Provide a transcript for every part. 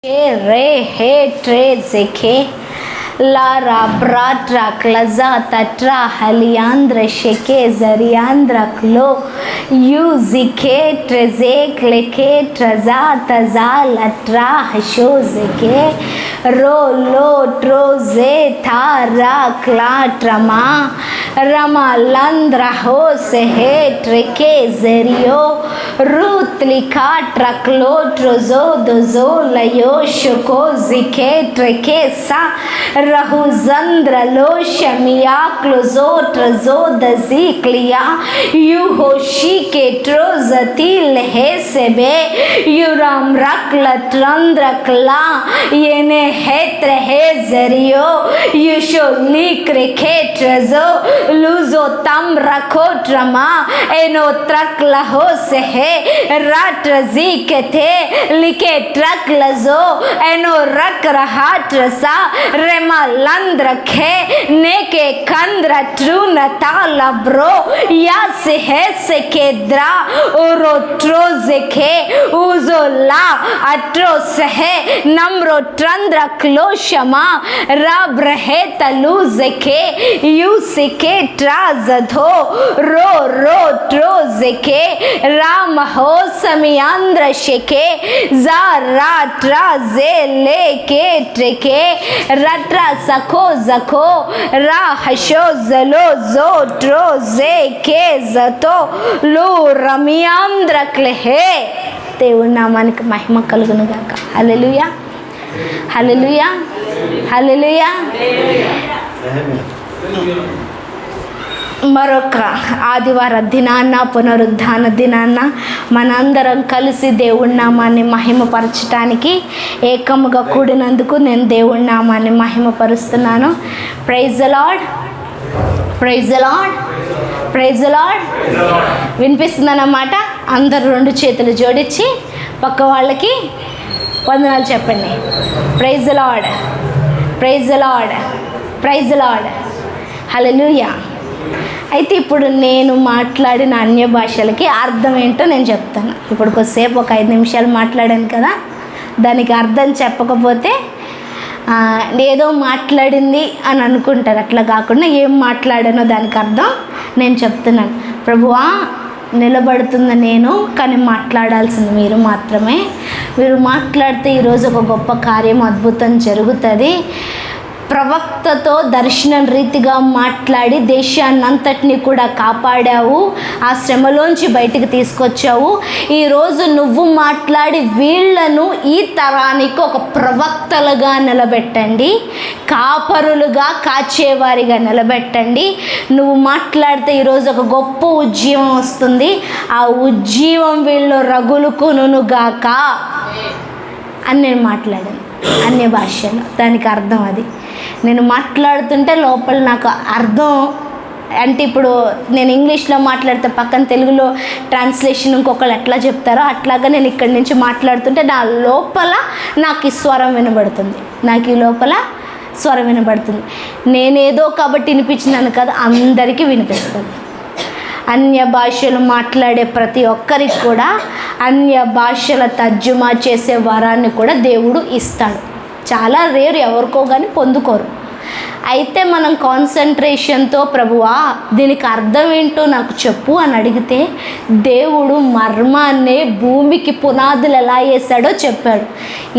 Re he tre zeke lara bratra klaza tatra haliandra sheke zariandra klo yu zike treze kleke traza taza latra hasho zeke ro lo troze thara kla trama rama landra ho se he treke zerio rutlika traklo trozo dozo layo shoko zike treke sa rahu zandra lo shamia klozo trazo dazi kliya yu hoshi ke trozati lehe sebe yuram rakla trandra kla yene hetre he zerio yusho likre ke trazo luzo tam rakho trama eno trakla ho se he ratrazi ke the like trakla zo eno rak raha trasa rema landra khe neke kandra truna tala bro ya se he se kedra oro troze khe uzo la atro se he namro trandra kloshama rab rahe taluze khe yu se ke trazadho ro troze khe ram ho samyandra sheke zara traze leke treke ratra sako zako ra hasho zalo zo troze ke zato lu ramyandra klehe దేవుని నామానికి మహిమ కలుగును గాక. హల్లెలూయా హల్లెలూయా హల్లెలూయా. మరొక ఆదివార దినాన్న పునరుద్ధాన దినాన్న మనందరం కలిసి దేవుడి నామాన్ని మహిమపరచటానికి ఏకముగా కూడినందుకు నేను దేవుడి నామాన్ని మహిమపరుస్తున్నాను. Praise the lord, praise the lord, praise the lord. వినిపిస్తుందన్నమాట. అందరు రెండు చేతులు జోడించి పక్క వాళ్ళకి వందనాలు చెప్పండి. Praise the lord, praise the lord, praise the lord. Hallelujah. అయితే ఇప్పుడు నేను మాట్లాడిన అన్య భాషలకి అర్థం ఏంటో నేను చెప్తాను. ఇప్పుడు కొద్దిసేపు ఒక 5 నిమిషాలు మాట్లాడాను కదా, దానికి అర్థం చెప్పకపోతే ఏదో మాట్లాడింది అని అనుకుంటారు. అట్లా కాకుండా ఏం మాట్లాడానో దానికి అర్థం నేను చెప్తున్నాను. ప్రభువా, నిలబడుతున్న నేను, కానీ మాట్లాడాల్సింది మీరు మాత్రమే. మీరు మాట్లాడితే ఈరోజు ఒక గొప్ప కార్యం, అద్భుతం జరుగుతుంది. ప్రవక్తతో దర్శనం రీతిగా మాట్లాడి దేశాన్నంతటిని కూడా కాపాడావు, ఆ శ్రమలోంచి బయటికి తీసుకొచ్చావు. ఈరోజు నువ్వు మాట్లాడి వీళ్లను ఈ తరానికి ఒక ప్రవక్తలుగా నిలబెట్టండి, కాపరులుగా కాచేవారిగా నిలబెట్టండి. నువ్వు మాట్లాడితే ఈరోజు ఒక గొప్ప ఉజ్జీవం వస్తుంది. ఆ ఉజ్జీవం వీళ్ళు రగులుకొనుగాక అని నేను మాట్లాడాను అన్య భాషలో. దానికి అర్థం అది. నేను మాట్లాడుతుంటే లోపల నాకు అర్థం అంటే, ఇప్పుడు నేను ఇంగ్లీష్లో మాట్లాడితే పక్కన తెలుగులో ట్రాన్స్లేషన్ ఇంకొకరు ఎట్లా చెప్తారో అట్లాగా నేను ఇక్కడి నుంచి మాట్లాడుతుంటే నా లోపల నాకు ఈ స్వరం వినబడుతుంది, నాకు ఈ లోపల స్వరం వినబడుతుంది. నేనేదో కాబట్టి వినిపించినాను కదా, అందరికీ వినిపిస్తుంది. అన్య భాషలు మాట్లాడే ప్రతి ఒక్కరికి కూడా అన్య భాషల తర్జుమా చేసే వరాన్ని కూడా దేవుడు ఇస్తాడు. చాలా రేరు, ఎవరికో కానీ పొందుకోరు. అయితే మనం కాన్సన్ట్రేషన్తో ప్రభువా దీనికి అర్థం ఏంటో నాకు చెప్పు అని అడిగితే దేవుడు మర్మాన్నే భూమికి పునాదులు ఎలా వేసాడో చెప్పాడు.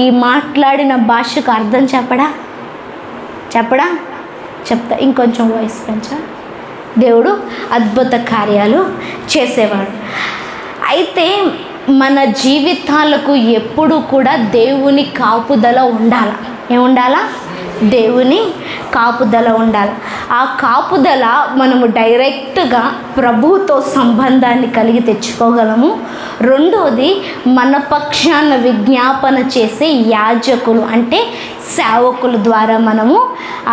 ఈ మాట్లాడిన భాషకు అర్థం చెప్పడా చెప్తా. ఇంకొంచెం వాయిస్ పెంచా. దేవుడు అద్భుత కార్యాలు చేసేవాడు. అయితే మన జీవితాలకు ఎప్పుడు కూడా దేవుని కాపుదల ఉండాలి. ఏముండాలా? దేవుని కాపుదల ఉండాలి. ఆ కాపుదల మనము డైరెక్ట్గా ప్రభువుతో సంబంధాన్ని కలిగి తెచ్చుకోగలము. రెండోది, మన పక్షాన విజ్ఞాపన చేసే యాజకులు అంటే సేవకుల ద్వారా మనము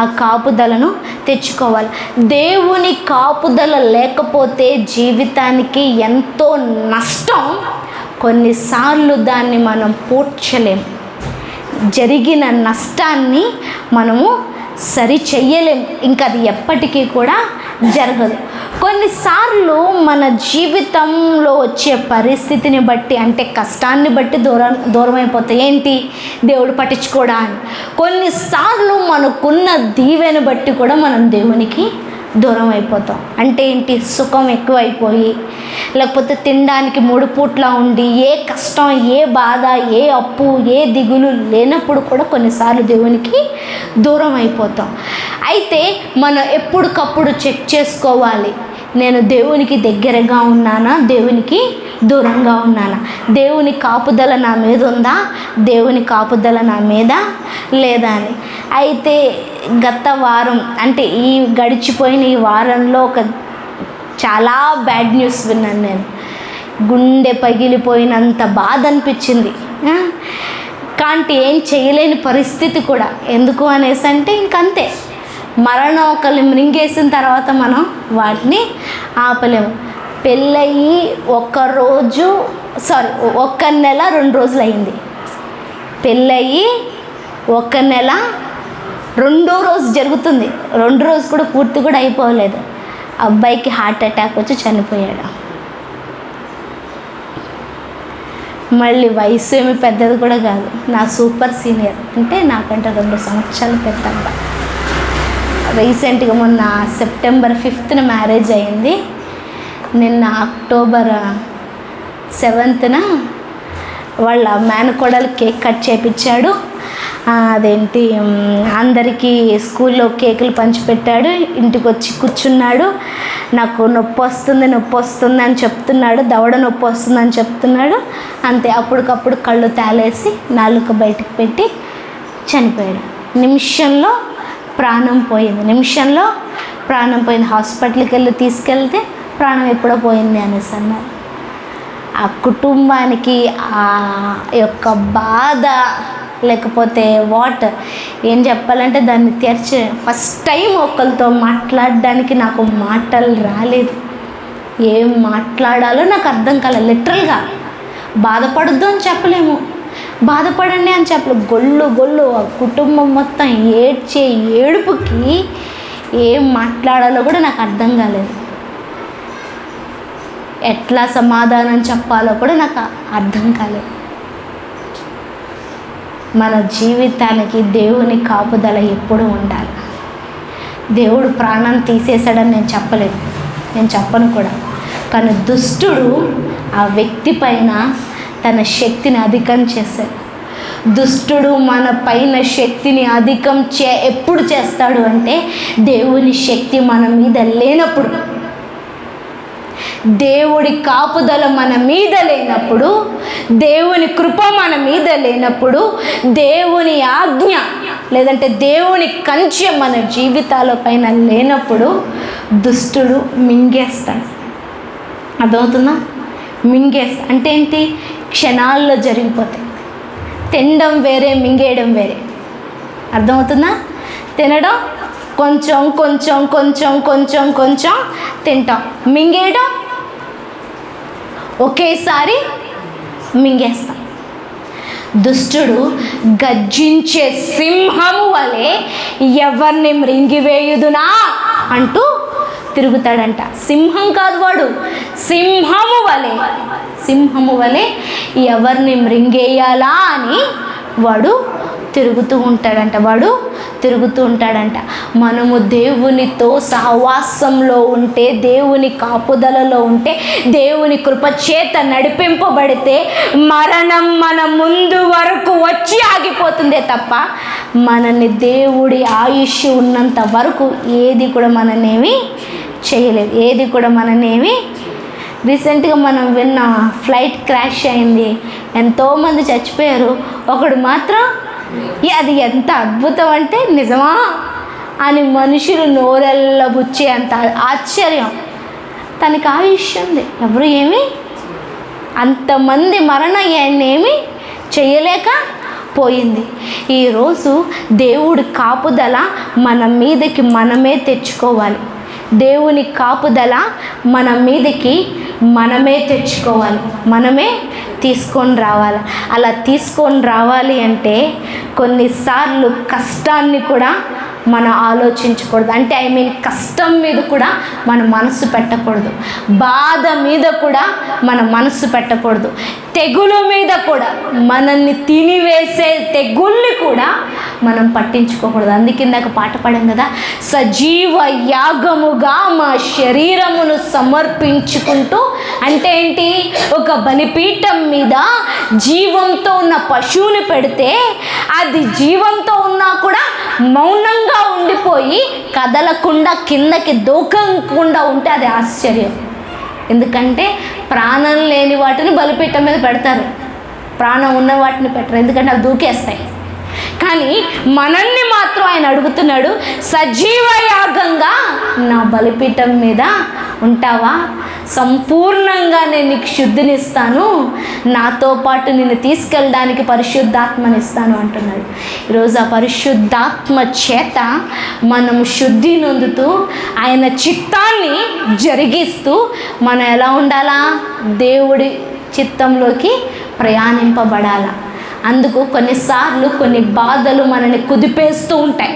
ఆ కాపుదలను తెచ్చుకోవాలి. దేవుని కాపుదల లేకపోతే జీవితానికి ఎంతో నష్టం. కొన్నిసార్లు దాన్ని మనం పూడ్చలేం. జరిగిన నష్టాన్ని మనము సరి చెయ్యలేం. ఇంకా అది ఎప్పటికీ కూడా జరగదు. కొన్నిసార్లు మన జీవితంలో వచ్చే పరిస్థితిని బట్టి, అంటే కష్టాన్ని బట్టి దూరం అయిపోతాయి. ఏంటి దేవుడు పట్టించుకోడా అని. కొన్నిసార్లు మనకున్న దీవెని బట్టి కూడా మనం దేవునికి దూరం అయిపోతాం. అంటే ఏంటి, సుఖం ఎక్కువైపోయి, లేకపోతే తినడానికి 3 పూట్లా ఉండి, ఏ కష్టం, ఏ బాధ, ఏ అప్పు, ఏ దిగులు లేనప్పుడు కూడా కొన్నిసార్లు దేవునికి దూరం అయిపోతాం. అయితే మనం ఎప్పటికప్పుడు చెక్ చేసుకోవాలి, నేను దేవునికి దగ్గరగా ఉన్నానా, దేవునికి దూరంగా ఉన్నానా, దేవుని కాపుదల నా మీద ఉందా, దేవుని కాపుదల నా మీద లేదా అని. అయితే గత వారం, అంటే ఈ గడిచిపోయిన ఈ వారంలో చాలా బ్యాడ్ న్యూస్ విన్నాను నేను. గుండె పగిలిపోయినంత బాధ అనిపించింది. కానీ ఏం చేయలేని పరిస్థితి కూడా. ఎందుకు అనేసి అంటే ఇంకంతే, మరణం ఒకరిని మృంగేసిన తర్వాత మనం వాటిని ఆపలేము. పెళ్ళయి 1 నెల 2 రోజులు అయింది. పెళ్ళయి 1 నెల 2వ రోజు జరుగుతుంది. 2 రోజు కూడా పూర్తి కూడా అయిపోలేదు. అబ్బాయికి హార్ట్ అటాక్ వచ్చి చనిపోయాడు. మళ్ళీ వయసు ఏమి పెద్దది కూడా కాదు, నా సూపర్ సీనియర్, అంటే నాకంటే 2 సంవత్సరాలు పెద్ద అబ్బాయి. రీసెంట్గా మొన్న సెప్టెంబర్ 5th మ్యారేజ్ అయింది. నిన్న అక్టోబర్ 7th వాళ్ళ మేనకోడలు కేక్ కట్ చేయించాడు. అదేంటి, అందరికీ స్కూల్లో కేకులు పంచిపెట్టాడు. ఇంటికి వచ్చి కూర్చున్నాడు. నాకు నొప్పి వస్తుంది అని చెప్తున్నాడు, దవడ నొప్పి వస్తుందని చెప్తున్నాడు. అంతే, అప్పటికప్పుడు కళ్ళు తాళేసి నాలుక బయటకు పెట్టి చనిపోయాడు. నిమిషంలో ప్రాణం పోయింది. హాస్పిటల్కి వెళ్ళి తీసుకెళ్తే ప్రాణం ఎప్పుడో పోయింది అనేసి అన్నారు. ఆ కుటుంబానికి ఆ యొక్క బాధ, లేకపోతే ఏం చెప్పాలంటే దాన్ని ఫస్ట్ టైం ఒకరితో మాట్లాడడానికి నాకు మాటలు రాలేదు. ఏం మాట్లాడాలో నాకు అర్థం కాలేదు. లిటరల్గా బాధపడద్దు అని చెప్పలేము, బాధపడండి అని చెప్పలేము. గొల్లు ఆ కుటుంబం మొత్తం ఏడ్చే ఏడుపుకి ఏం మాట్లాడాలో కూడా నాకు అర్థం కాలేదు. ఎట్లా సమాధానం చెప్పాలో కూడా నాకు అర్థం కాలేదు. మన జీవితానికి దేవుని కాపుదల ఎప్పుడూ ఉండాలి. దేవుడు ప్రాణం తీసేశాడని నేను చెప్పను కూడా. కానీ దుష్టుడు ఆ వ్యక్తి పైన తన శక్తిని అధికం చేశాడు. దుష్టుడు మన పైన శక్తిని అధికం ఎప్పుడు చేస్తాడు అంటే, దేవుని శక్తి మన మీద లేనప్పుడు, దేవుడి కాపుదల మన మీద లేనప్పుడు, దేవుని కృప మన మీద లేనప్పుడు, దేవుని ఆజ్ఞ లేదంటే దేవుని కంచె మన జీవితాల పైన లేనప్పుడు దుష్టుడు మింగేస్తాడు. అర్థమవుతుందా? అంటే ఏంటి? క్షణాల్లో జరిగిపోతాయి. తినడం వేరే, మింగేయడం వేరే. అర్థమవుతుందా? తినడం కొంచెం తింటాం, మింగేయడం ఒకేసారి మింగేస్తాం. దుష్టుడు గర్జించే సింహము వలె ఎవరిని మృంగివేయుదునా అంటూ తిరుగుతాడంట. సింహం కాదు వాడు, సింహము వలె ఎవరిని మృంగేయాలా అని వాడు తిరుగుతూ ఉంటాడంట. మనము దేవునితో సహవాసంలో ఉంటే, దేవుని కాపుదలలో ఉంటే, దేవుని కృప చేత నడిపింపబడితే మరణం మన ముందు వరకు వచ్చి ఆగిపోతుందే తప్ప మనని దేవుడి ఆయుష్ ఉన్నంత వరకు ఏది కూడా మననేమి చేయలేదు. రీసెంట్గా మనం విన్న ఫ్లైట్ క్రాష్ అయింది, ఎంతోమంది చచ్చిపోయారు. ఒకడు మాత్రం అది ఎంత అద్భుతం అంటే నిజమా అని మనుషులు నోరెళ్ళబుచ్చే అంత ఆశ్చర్యం. తనకి ఆయుష్ ఉంది, ఎవరు ఏమి అంతమంది మరణం ఏమీ చేయలేకపోయింది. ఈరోజు దేవుడి కాపుదల మన మీదకి మనమే తెచ్చుకోవాలి. దేవుని కాపుదల మన మీదకి మనమే తెచ్చుకోవాలి, మనమే తీసుకొని రావాలి. అలా తీసుకొని రావాలి అంటే కొన్నిసార్లు కష్టాన్ని కూడా మనం ఆలోచించకూడదు. అంటే కష్టం మీద కూడా మన మనసు పెట్టకూడదు, బాధ మీద కూడా మన మనసు పెట్టకూడదు, తెగులు మీద కూడా మనల్ని తినివేసే తెగుల్ని కూడా మనం పట్టించుకోకూడదు. అందుకే ఇందాక పాట పాడాం కదా, సజీవ యాగముగా మా శరీరమును సమర్పించుకుంటూ, అంటే ఏంటి, ఒక బలిపీఠం మీద జీవంతో ఉన్న పశువుని పెడితే అది జీవంతో ఉన్నా కూడా మౌనంగా ఉండిపోయి కదలకుండా కిందకి దూకకుండా ఉంటే అది ఆశ్చర్యం. ఎందుకంటే ప్రాణం లేని వాటిని బలిపీఠం మీద పెడతారు, ప్రాణం ఉన్న వాటిని పెట్టరు, ఎందుకంటే అవి దూకేస్తాయి. కానీ మనల్ని మాత్రం ఆయన అడుగుతున్నాడు, సజీవ యాగంగా నా బలిపీఠం మీద ఉంటావా? సంపూర్ణంగా నేను నీకు శుద్ధినిస్తాను, నాతో పాటు నిన్ను తీసుకెళ్ళడానికి పరిశుద్ధాత్మనిస్తాను అంటున్నాడు. ఈరోజు ఆ పరిశుద్ధాత్మ చేత మనం శుద్ధి నొందుతూ ఆయన చిత్తాన్ని జరిగిస్తూ మనం ఎలా ఉండాలా? దేవుడి చిత్తంలోకి ప్రయాణింపబడాలా. అందుకు కొన్నిసార్లు కొన్ని బాధలు మనల్ని కుదిపేస్తూ ఉంటాయి,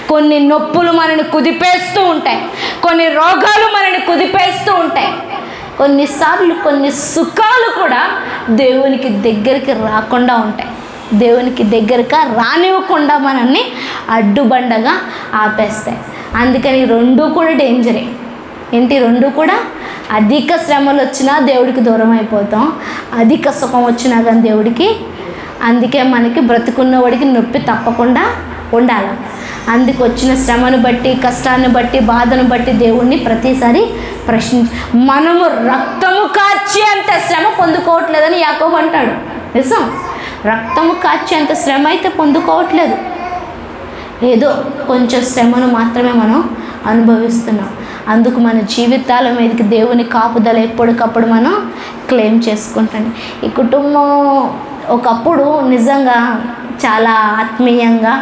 కొన్ని నొప్పులు మనల్ని కుదిపేస్తూ ఉంటాయి, కొన్ని రోగాలు మనల్ని కుదిపేస్తూ ఉంటాయి. కొన్నిసార్లు కొన్ని సుఖాలు కూడా దేవునికి దగ్గరికి రాకుండా ఉంటాయి, దేవునికి దగ్గరగా రానివ్వకుండా మనల్ని అడ్డుబండగా ఆపేస్తాయి. అందుకని రెండు కూడా డేంజరే. ఏంటి? రెండు కూడా అధిక శ్రమలు వచ్చినా దేవుడికి దూరం అయిపోతాం, అధిక సుఖం వచ్చినా కానీ దేవుడికి. అందుకే మనకి బ్రతుకున్నవాడికి నొప్పి తప్పకుండా ఉండాలి. అందుకు వచ్చిన శ్రమను బట్టి, కష్టాన్ని బట్టి, బాధను బట్టి దేవుణ్ణి ప్రతిసారి మనము రక్తము కార్చి అంత శ్రమ పొందుకోవట్లేదని యాకోబు అంటాడు. నిజం, రక్తము కార్చి అంత శ్రమ అయితే పొందుకోవట్లేదు, ఏదో కొంచెం శ్రమను మాత్రమే మనం అనుభవిస్తున్నాం. అందుకు మన జీవితాల మీదకి దేవుని కాపుదల ఎప్పటికప్పుడు మనం క్లెయిమ్ చేసుకుంటాం. ఈ కుటుంబం ఒకప్పుడు నిజంగా చాలా ఆత్మీయంగా,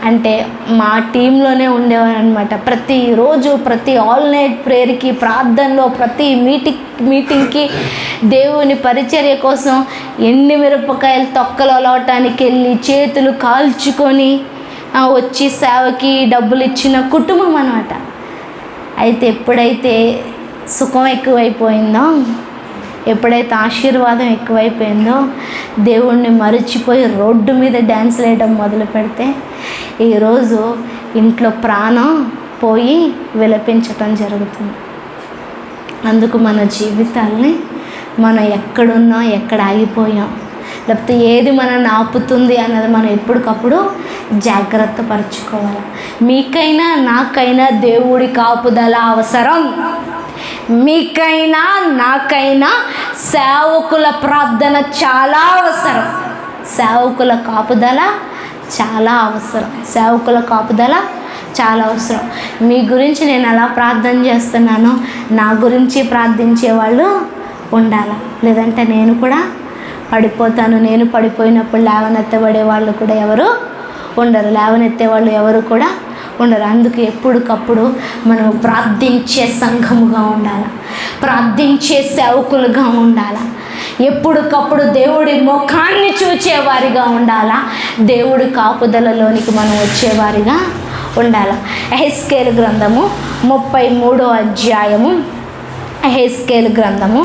అంటే మా టీంలోనే ఉండేవారు అనమాట. ప్రతిరోజు ప్రతి ఆల్ నైట్ ప్రేయర్కి, ప్రార్థనలో, ప్రతి మీటింగ్కి దేవుని పరిచర్య కోసం ఎండి మిరపకాయలు తొక్కలు అలవటానికి వెళ్ళి చేతులు కాల్చుకొని వచ్చి సేవకి డబ్బులు ఇచ్చిన కుటుంబం అన్నమాట. అయితే ఎప్పుడైతే సుఖం ఎక్కువైపోయిందో, ఎప్పుడైతే ఆశీర్వాదం ఎక్కువైపోయిందో, దేవుణ్ణి మరిచిపోయి రోడ్డు మీద డ్యాన్స్ వేయడం మొదలు పెడితే ఈరోజు ఇంట్లో ప్రాణం పోయి విలపించటం జరుగుతుంది. అందుకు మన జీవితాల్ని మనం ఎక్కడున్నా, ఎక్కడ ఆగిపోయాం, లేకపోతే ఏది మనల్ని ఆపుతుంది అన్నది మనం ఎప్పటికప్పుడు జాగ్రత్త పరుచుకోవాలి. మీకైనా నాకైనా దేవుడి కాపుదల అవసరం. మీకైనా నాకైనా సేవకుల ప్రార్థన చాలా అవసరం, సేవకుల కాపుదల చాలా అవసరం, సేవకుల కాపుదల చాలా అవసరం. మీ గురించి నేను ఎలా ప్రార్థన చేస్తున్నానో నా గురించి ప్రార్థించే వాళ్ళు ఉండాలి. లేదంటే నేను కూడా పడిపోతాను. నేను పడిపోయినప్పుడు లేవనెత్తబడే వాళ్ళు కూడా ఎవరు ఉండరు, లేవనెత్తే వాళ్ళు ఎవరు కూడా ఉండరు. అందుకు ఎప్పటికప్పుడు మనం ప్రార్థించే సంఘముగా ఉండాలి, ప్రార్థించే సేవకులుగా ఉండాలి, ఎప్పటికప్పుడు దేవుడి ముఖాన్ని చూచేవారిగా ఉండాలా, దేవుడి కాపుదలలోనికి మనం వచ్చేవారిగా ఉండాలి. యెహెజ్కేలు గ్రంథము 33వ అధ్యాయము, యెహెజ్కేలు గ్రంథము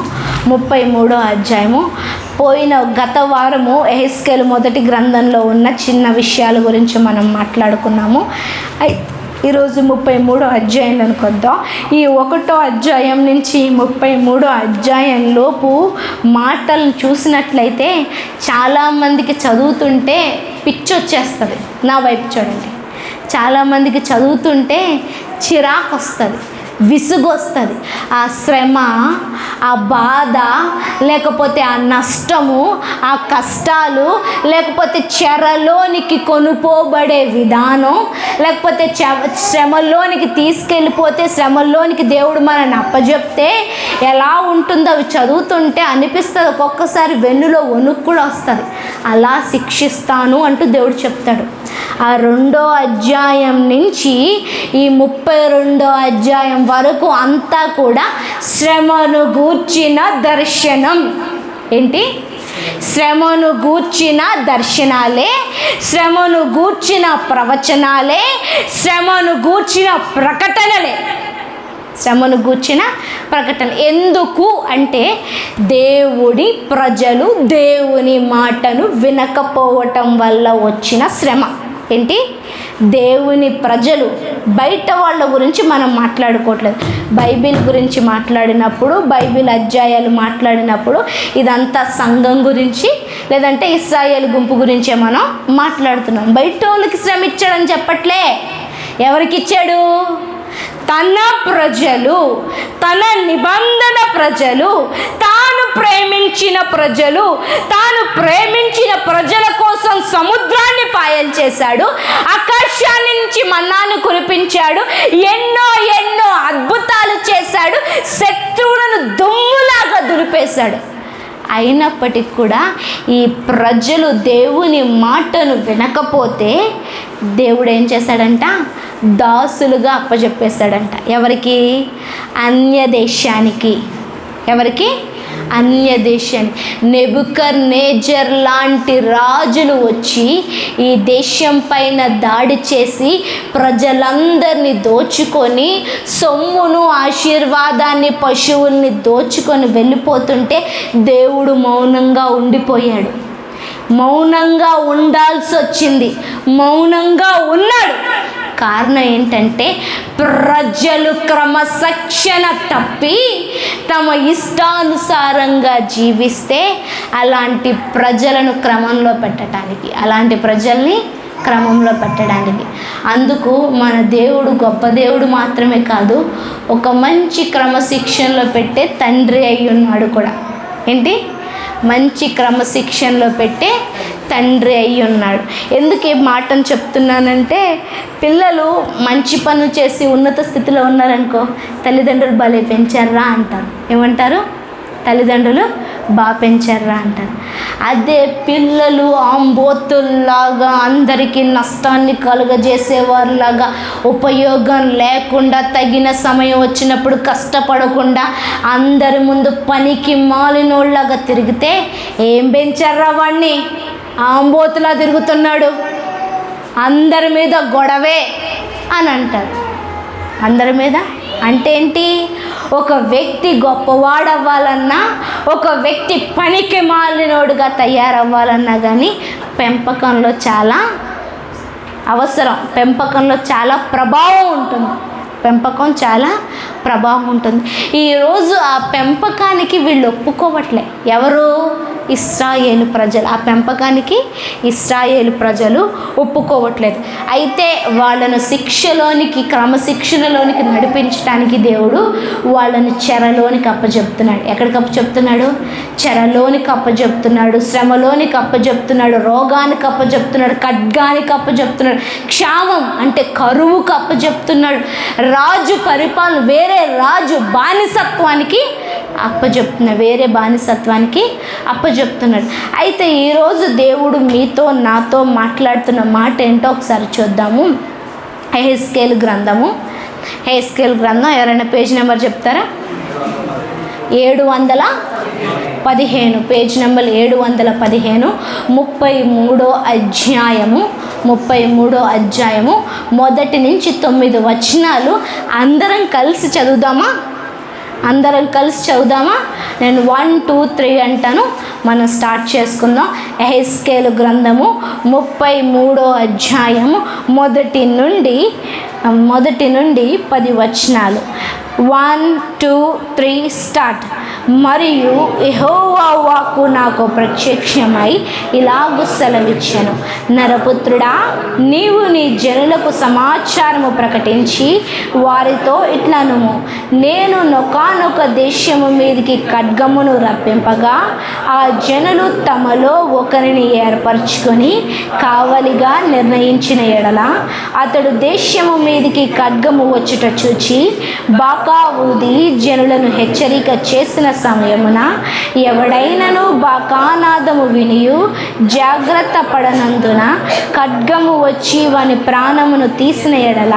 33వ అధ్యాయము. గత వారము యెహెజ్కేలు మొదటి గ్రంథంలో ఉన్న చిన్న విషయాల గురించి మనం మాట్లాడుకున్నాము. ఈరోజు 33వ అధ్యాయంలోకి వద్దాం. ఈ 1వ అధ్యాయం నుంచి 33వ అధ్యాయం లోపు మాటలను చూసినట్లయితే చాలామందికి చదువుతుంటే పిచ్చి వచ్చేస్తుంది. నా వైపు చూడండి, చాలామందికి చదువుతుంటే చిరాకు వస్తుంది, విసుగు వస్తుంది. ఆ శ్రమ, ఆ బాధ, లేకపోతే ఆ నష్టము, ఆ కష్టాలు, లేకపోతే చెరలోనికి కొనుపోబడే విధానం, లేకపోతే శ్రమలోనికి తీసుకెళ్ళిపోతే శ్రమలోనికి దేవుడు మనల్ని అప్పచెప్తే ఎలా ఉంటుందో అవి చదువుతుంటే అనిపిస్తుంది. ఒక్కొక్కసారి వెన్నులో వణుకు కూడా వస్తుంది. అలా శిక్షిస్తాను అంటూ దేవుడు చెప్తాడు. ఆ 2వ అధ్యాయం నుంచి ఈ 32వ అధ్యాయం వరకు అంతా కూడా శ్రమను గూర్చిన దర్శనం. ఏంటి? శ్రమను గూర్చిన దర్శనాలే, శ్రమను గూర్చిన ప్రవచనాలే, శ్రమను గూర్చిన ప్రకటనలే. శ్రమను గూర్చిన ప్రకటన. ఎందుకు అంటే దేవుడి ప్రజలు దేవుని మాటను వినకపోవటం వల్ల వచ్చిన శ్రమ. ఏంటి? దేవుని ప్రజలు. బయట వాళ్ళ గురించి మనం మాట్లాడుకోవట్లేదు. బైబిల్ గురించి మాట్లాడినప్పుడు, బైబిల్ అధ్యాయాలు మాట్లాడినప్పుడు ఇదంతా సంఘం గురించి లేదంటే ఇశ్రాయేలు గుంపు గురించే మనం మాట్లాడుతున్నాం. బయట వాళ్ళకి శ్రమ ఇచ్చాడని చెప్పట్లే. ఎవరికి ఇచ్చాడు? తన ప్రజలు, తన నిబంధన ప్రజలు, తాను ప్రేమించిన ప్రజలు, తాను ప్రేమించిన ప్రజల కోసం సముద్రాన్ని పాయలు చేశాడు, ఆకాశాన్ని నుంచి మన్నాను కురిపించాడు, ఎన్నో ఎన్నో అద్భుతాలు చేశాడు, శత్రువులను దుమ్ములాగా దులిపేశాడు. అయినప్పటికీ కూడా ఈ ప్రజలు దేవుని మాటను వినకపోతే దేవుడు ఏం చేశాడంట? దాసులుగా అప్పచెప్పేశాడంట. ఎవరికి? అన్య దేశానికి. ఎవరికి? అన్య దేశానికి. నెబుకద్నెజర్ లాంటి రాజులు వచ్చి ఈ దేశం పైన దాడి చేసి ప్రజలందరినీ దోచుకొని సొమ్మును, ఆశీర్వాదాన్ని, పశువుల్ని దోచుకొని వెళ్ళిపోతుంటే దేవుడు మౌనంగా ఉండిపోయాడు. మౌనంగా ఉండాల్సి వచ్చింది. మౌనంగా ఉన్నాడు. కారణం ఏంటంటే ప్రజలు క్రమశిక్షణ తప్పి తమ ఇష్టానుసారంగా జీవిస్తే అలాంటి ప్రజలను క్రమంలో పెట్టడానికి, అలాంటి ప్రజల్ని క్రమంలో పెట్టడానికి. అందుకు మన దేవుడు గొప్ప దేవుడు మాత్రమే కాదు, ఒక మంచి క్రమశిక్షణలో పెట్టే తండ్రి అయి ఉన్నాడు కూడా. ఏంటి? మంచి క్రమశిక్షణలో పెట్టే తండ్రి అయి ఉన్నాడు. ఎందుకు ఈ మాటను చెప్తున్నానంటే, పిల్లలు మంచి పనులు చేసి ఉన్నత స్థితిలో ఉన్నారనుకో, తల్లిదండ్రులు భలే పెంచారా అంటారు. ఏమంటారు? తల్లిదండ్రులు బాగా పెంచారా అంటారు. అదే పిల్లలు ఆంబోతుల్లాగా అందరికీ నష్టాన్ని కలుగజేసేవారిలాగా, ఉపయోగం లేకుండా, తగిన సమయం వచ్చినప్పుడు కష్టపడకుండా, అందరి ముందు పనికి మాలినోళ్ళలాగా తిరిగితే ఏం పెంచారా వాడిని? ఆంబోతులా తిరుగుతున్నాడు, అందరి మీద గొడవే అని అంటారు. అందరి మీద అంటే ఏంటి? ఒక వ్యక్తి గొప్పవాడవ్వాలన్నా, ఒక వ్యక్తి పనికి మాలినోడుగా తయారవ్వాలన్నా కానీ పెంపకంలో చాలా అవసరం. పెంపకంలో చాలా ప్రభావం ఉంటుంది. పెంపకం చాలా ప్రభావం ఉంటుంది. ఈరోజు ఆ పెంపకానికి వీళ్ళు ఒప్పుకోవట్లే. ఎవరు? ఇశ్రాయేలు ప్రజలు. ఆ పెంపకానికి ఇశ్రాయేలు ప్రజలు ఒప్పుకోవట్లేదు. అయితే వాళ్ళను శిక్షలోనికి, క్రమశిక్షణలోనికి నడిపించడానికి దేవుడు వాళ్ళని చెరలోనికి అప్పచెప్తున్నాడు. ఎక్కడికి అప్పచెప్తున్నాడు? చెరలోనికి అప్పచెప్తున్నాడు, శ్రమలోనికి అప్పచెప్తున్నాడు, రోగానికి అప్పచెప్తున్నాడు, ఖడ్గానికి అప్పచెప్తున్నాడు, క్షామం అంటే కరువుకు అప్పచెప్తున్నాడు, రాజు పరిపాలన, వేరే రాజు బానిసత్వానికి అప్పచెప్తున్నాడు, వేరే బానిసత్వానికి అప్పచెప్తున్నాడు. అయితే ఈరోజు దేవుడు మీతో నాతో మాట్లాడుతున్న మాట ఏంటో ఒకసారి చూద్దాము. యెహెజ్కేలు గ్రంథము, యెహెజ్కేలు గ్రంథం ఎవరైనా పేజ్ నెంబర్ చెప్తారా? 715, పేజ్ నెంబర్ 715, 33వ అధ్యాయము 1 నుంచి 9 వచనాలు అందరం కలిసి చదువుదామా? అందరం కలిసి చదువుదామా? నేను 1, 2, 3 అంటాను, మనం స్టార్ట్ చేసుకుందాం. యెహెజ్కేలు గ్రంథము 33వ అధ్యాయము 1 నుండి 10 వచనాలు. 1, 2, 3 స్టార్ట్. మరియు యెహోవా వాక్కు నాకు ప్రత్యక్షమై ఇలాగు సెలవిచ్చెను, నరపుత్రుడా, నీవు నీ జనులకు సమాచారము ప్రకటించి వారితో ఇట్లనుము, నేను నొకానొక దేశము మీదికి ఖడ్గమును రప్పింపగా ఆ జనులు తమలో ఒకరిని ఏర్పరచుకొని కావలిగా నిర్ణయించిన ఎడల అతడు దేశము మీదికి ఖడ్గము వచ్చుట చూచి బాకా ఊది జనులను హెచ్చరిక చేసిన సమయమున ఎవడైనను బాకానాదము వినియు జాగ్రత్త పడనందున ఖడ్గము వచ్చి వాని ప్రాణమును తీసిన ఎడల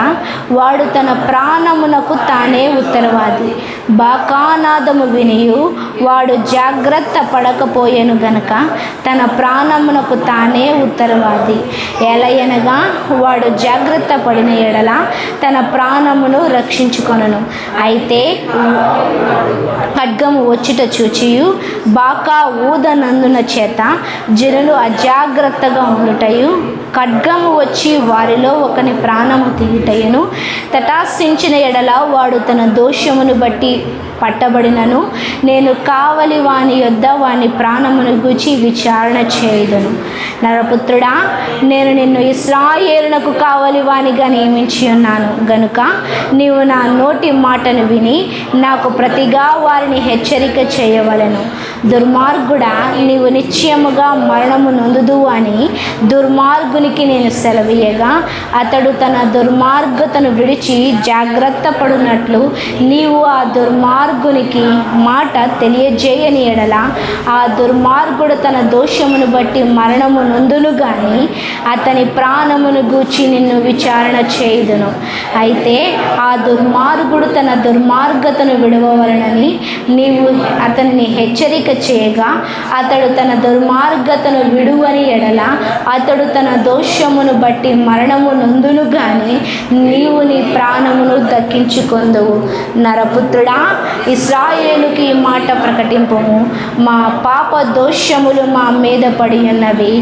వాడు తన ప్రాణమునకు తానే ఉత్తరవాది. బాకానాదము వినియు వాడు జాగ్రత్త పడకపోయెను గనక తన ప్రాణమునకు తానే ఉత్తరవాది. ఎలయనగా వాడు జాగ్రత్త పడిన ఎడల తన ప్రాణమును రక్షించుకొనును. అయితే ఖడ్గము వచ్చుట చూచియు బాకా ఊదనందున చేత జనులు అజాగ్రత్తగా ఉండుటయు ఖడ్గము వచ్చి వారిలో ఒకని ప్రాణము తీయుటయును తటాసించిన ఎడల వాడు తన దోషమును బట్టి పట్టబడినను నేను కావలి వాని యొద్ద వాని ప్రాణమును గూర్చి విచారణ చేయుదును. నరపుత్రుడా, నేను నిన్ను ఇశ్రాయేలునకు కావలి వానిగా నియమించి ఉన్నాను గనుక నీవు నా నోటి మాటను విని నాకు ప్రతిగా వారిని హెచ్చరిక చేయవలెను. దుర్మార్గుడా, నీవు నిశ్చయముగా మరణము నొందుదు అని దుర్మార్గునికి నేను సెలవీయగా అతడు తన దుర్మార్గతను విడిచి జాగ్రత్త పడునట్లు నీవు ఆ దుర్మార్గునికి మాట తెలియజేయని ఎడల ఆ దుర్మార్గుడు తన దోషమును బట్టి మరణము నొందును గాని అతని ప్రాణమును గూర్చి నిన్ను విచారణ చేయుదును. అయితే ఆ దుర్మార్గుడు తన దుర్మార్గతను విడవవలనని నీవు అతనిని హెచ్చరిక చేయగా అతడు తన దుర్మార్గతను విడువని ఎడల అతడు తన దోషమును బట్టి మరణము నొందును గాని నీవు నీ ప్రాణమును దక్కించుకొందువు. నరపుత్రుడా, ఇశ్రాయేలుకి ఈ మాట ప్రకటింపుము. మా పాప దోషములు మా మీద పడి ఉన్నవి,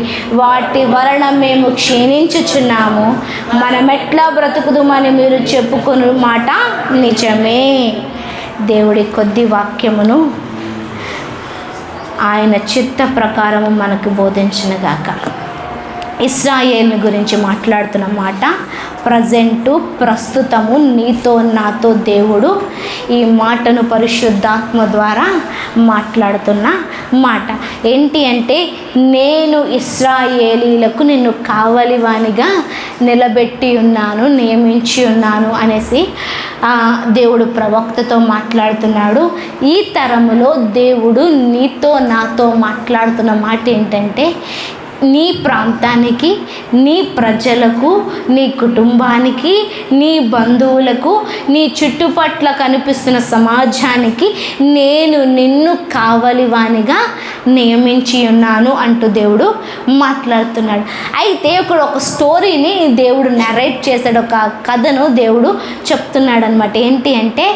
వాటి వలన మేము క్షీణించుచున్నాము. మనమెట్లా బ్రతుకుదుమని మీరు చెప్పుకుని మాట నిజమే. దేవుడి కొద్ది వాక్యమును ఆయన చిత్త ప్రకారము మనకు బోధించునుగాక. ఇశ్రాయేలుని గురించి మాట్లాడుతున్న మాట ప్రస్తుతము నీతో నాతో దేవుడు ఈ మాటను పరిశుద్ధాత్మ ద్వారా మాట్లాడుతున్న మాట ఏంటి అంటే, నేను ఇశ్రాయేలీలకు నిన్ను కావలివానిగా నిలబెట్టి ఉన్నాను, నియమించి ఉన్నాను అనేసి దేవుడు ప్రవక్తతో మాట్లాడుతున్నాడు. ఈ తరములో దేవుడు నీతో నాతో మాట్లాడుతున్న మాట ఏంటంటే, నీ ప్రాంతానికి, నీ ప్రజలకు, నీ కుటుంబానికి, నీ బంధువులకు, నీ చుట్టుపట్ల కనిపిస్తున్న సమాజానికి నేను నిన్ను కావలివానిగా నియమించి ఉన్నాను అంటూ దేవుడు మాట్లాడుతున్నాడు. అయితే ఇక్కడ ఒక స్టోరీని దేవుడు నరేట్ చేశాడు, ఒక కథను దేవుడు చెప్తున్నాడు అనమాట. ఏంటి అంటే,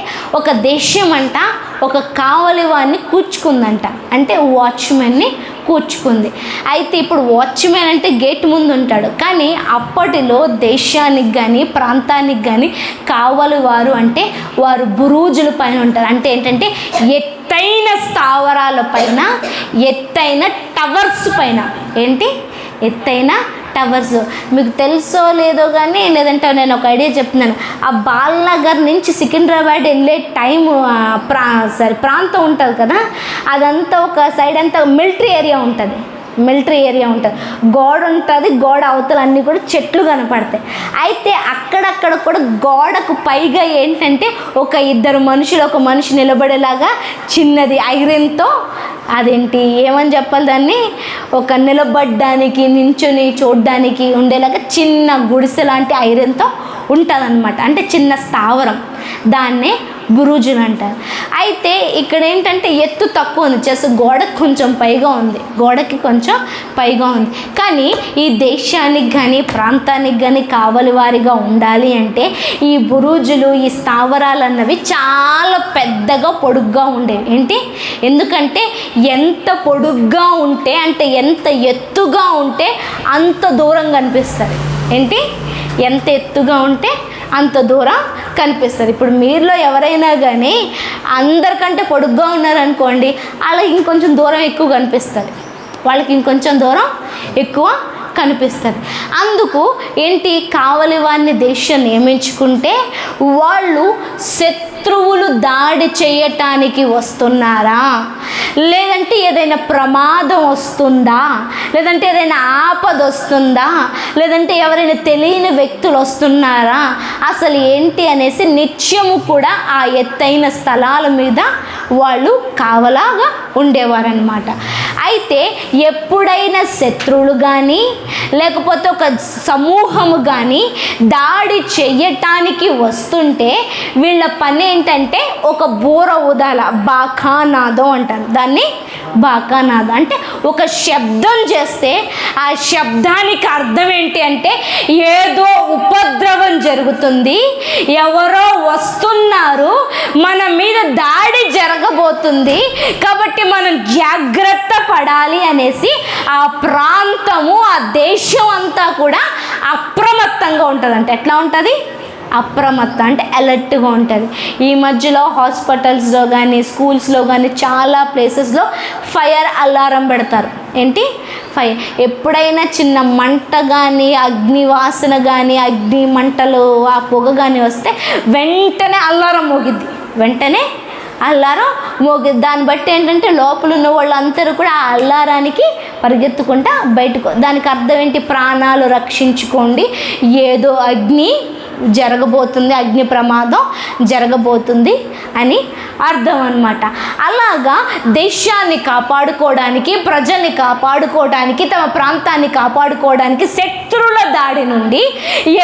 ఒక దేశం అంట ఒక కావలివాన్ని కూర్చుకుందంట, అంటే వాచ్మెన్ని కూర్చుకుంది. అయితే ఇప్పుడు వాచ్మెన్ అంటే గేట్ ముందు ఉంటాడు, కానీ అప్పటిలో దేశానికి కానీ ప్రాంతానికి కానీ కావలి వారు అంటే వారు బురూజుల పైన ఉంటారు. అంటే ఏంటంటే ఎత్తైన స్థావరాల పైన, ఎత్తైన టవర్స్ పైన. ఏంటి? ఎత్తైన టవర్స్. మీకు తెలుసో లేదో కానీ, లేదంటే నేను ఒక ఐడియా చెప్తున్నాను. ఆ బాల్నగర్ నుంచి సికింద్రాబాద్ వెళ్ళే టైము ప్రాంతం ఉంటుంది కదా, అదంతా ఒక సైడ్ అంతా మిలిటరీ ఏరియా ఉంటుంది. గోడ ఉంటుంది, గోడ అవతల అన్నీ కూడా చెట్లు కనపడతాయి. అయితే అక్కడక్కడ కూడా గోడకు పైగా ఏంటంటే ఒక ఒక మనిషి నిలబడేలాగా చిన్నది ఐరన్తో, అదేంటి ఏమని చెప్పాలి దాన్ని, ఒక నిలబడ్డానికి నించుని చూడడానికి ఉండేలాగా చిన్న గుడిసె లాంటి ఐరన్తో ఉంటుంది అనమాట. అంటే చిన్న స్థావరం, దాన్నే బురుజులు అంటారు. అయితే ఇక్కడ ఏంటంటే ఎత్తు తక్కువ ఉంది, జస్ట్ గోడకి కొంచెం పైగా ఉంది. కానీ ఈ దేశానికి కానీ ప్రాంతానికి కానీ కావలి వారిగా ఉండాలి అంటే ఈ బురుజులు, ఈ స్థావరాలు అన్నవి చాలా పెద్దగా పొడుగ్గా ఉండేవి. ఏంటి? ఎందుకంటే ఎంత పొడుగ్గా ఉంటే, అంటే ఎంత ఎత్తుగా ఉంటే అంత దూరం కనిపిస్తుంది. ఏంటి? ఎంత ఎత్తుగా ఉంటే అంత దూరం కనిపిస్తుంది. ఇప్పుడు మీరులో ఎవరైనా కానీ అందరికంటే పొడుగ్గా ఉన్నారనుకోండి, అలా ఇంకొంచెం దూరం ఎక్కువ కనిపిస్తుంది, వాళ్ళకి ఇంకొంచెం దూరం ఎక్కువ కనిపిస్తుంది. అందుకు ఏంటి, కావలి వారిని దేశం నియమించుకుంటే వాళ్ళు శత్రువులు దాడి చేయటానికి వస్తున్నారా, లేదంటే ఏదైనా ప్రమాదం వస్తుందా, లేదంటే ఏదైనా ఆపద వస్తుందా, లేదంటే ఎవరైనా తెలియని వ్యక్తులు వస్తున్నారా, అసలు ఏంటి అనేసి నిత్యము కూడా ఆ ఎత్తైన స్థలాల మీద వాళ్ళు కావలాగా ఉండేవారనమాట. అయితే ఎప్పుడైనా శత్రువులు కానీ లేకపోతే ఒక సమూహము కానీ దాడి చెయ్యటానికి వస్తుంటే వీళ్ళ పని ఏంటంటే ఒక బూర ఊదాల, బాకానాదం అంటారు దాన్ని. బాకానాదం అంటే ఒక శబ్దం చేస్తే ఆ శబ్దానికి అర్థం ఏంటి అంటే ఏదో ఉపద్రవం జరుగుతుంది, ఎవరో వస్తున్నారు, మన మీద దాడి జరగబోతుంది, కాబట్టి మనం జాగ్రత్త పడాలి అనేసి ఆ ప్రాంతము, ఆ దేశం అంతా కూడా అప్రమత్తంగా ఉంటుంది. అంటే ఎట్లా ఉంటుంది? అప్రమత్తం అంటే అలర్ట్గా ఉంటుంది. ఈ మధ్యలో హాస్పిటల్స్లో కానీ స్కూల్స్లో కానీ చాలా ప్లేసెస్లో ఫైర్ అలారం పెడతారు. ఏంటి? ఫైర్. ఎప్పుడైనా చిన్న మంట కానీ అగ్ని వాసన కానీ అగ్ని మంటలు ఆ పొగ కానీ వస్తే వెంటనే అలారం మోగిద్ది, వెంటనే అల్లారం మోగిద్ది. దాన్ని బట్టి ఏంటంటే లోపల ఉన్న వాళ్ళందరూ కూడా ఆ అల్లారానికి పరిగెత్తుకుంటా బయటకు. దానికి అర్థం ఏంటి? ప్రాణాలు రక్షించుకోండి, ఏదో అగ్ని జరగబోతుంది, అగ్ని ప్రమాదం జరగబోతుంది అని అర్థం అన్నమాట. అలాగా దేశాన్ని కాపాడుకోవడానికి, ప్రజల్ని కాపాడుకోవడానికి, తమ ప్రాంతాన్ని కాపాడుకోవడానికి శత్రువుల దాడి నుండి,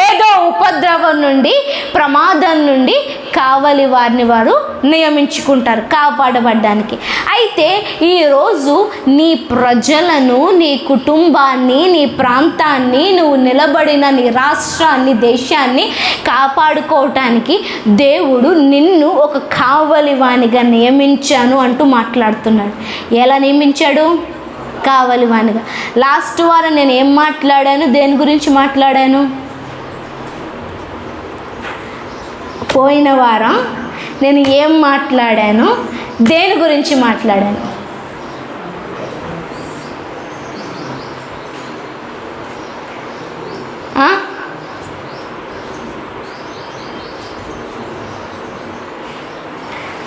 ఏదో ఉపద్రవం నుండి, ప్రమాదం నుండి కావలి వారిని వారు నియమించుకుంటారు కాపాడబడ్డానికి. అయితే ఈరోజు నీ ప్రజలను, నీ కుటుంబాన్ని, నీ ప్రాంతాన్ని, నువ్వు నిలబడిన నీ రాష్ట్రాన్ని, దేశాన్ని కాపాడుకోవటానికి దేవుడు నిన్ను ఒక కావలివానిగా నియమించాను అంటూ మాట్లాడుతున్నాడు. ఎలా నియమించాడు? కావలివానిగా. లాస్ట్ వారం నేను ఏం మాట్లాడాను? దేని గురించి మాట్లాడాను? పోయిన వారం నేను ఏం మాట్లాడాను? దేని గురించి మాట్లాడాను?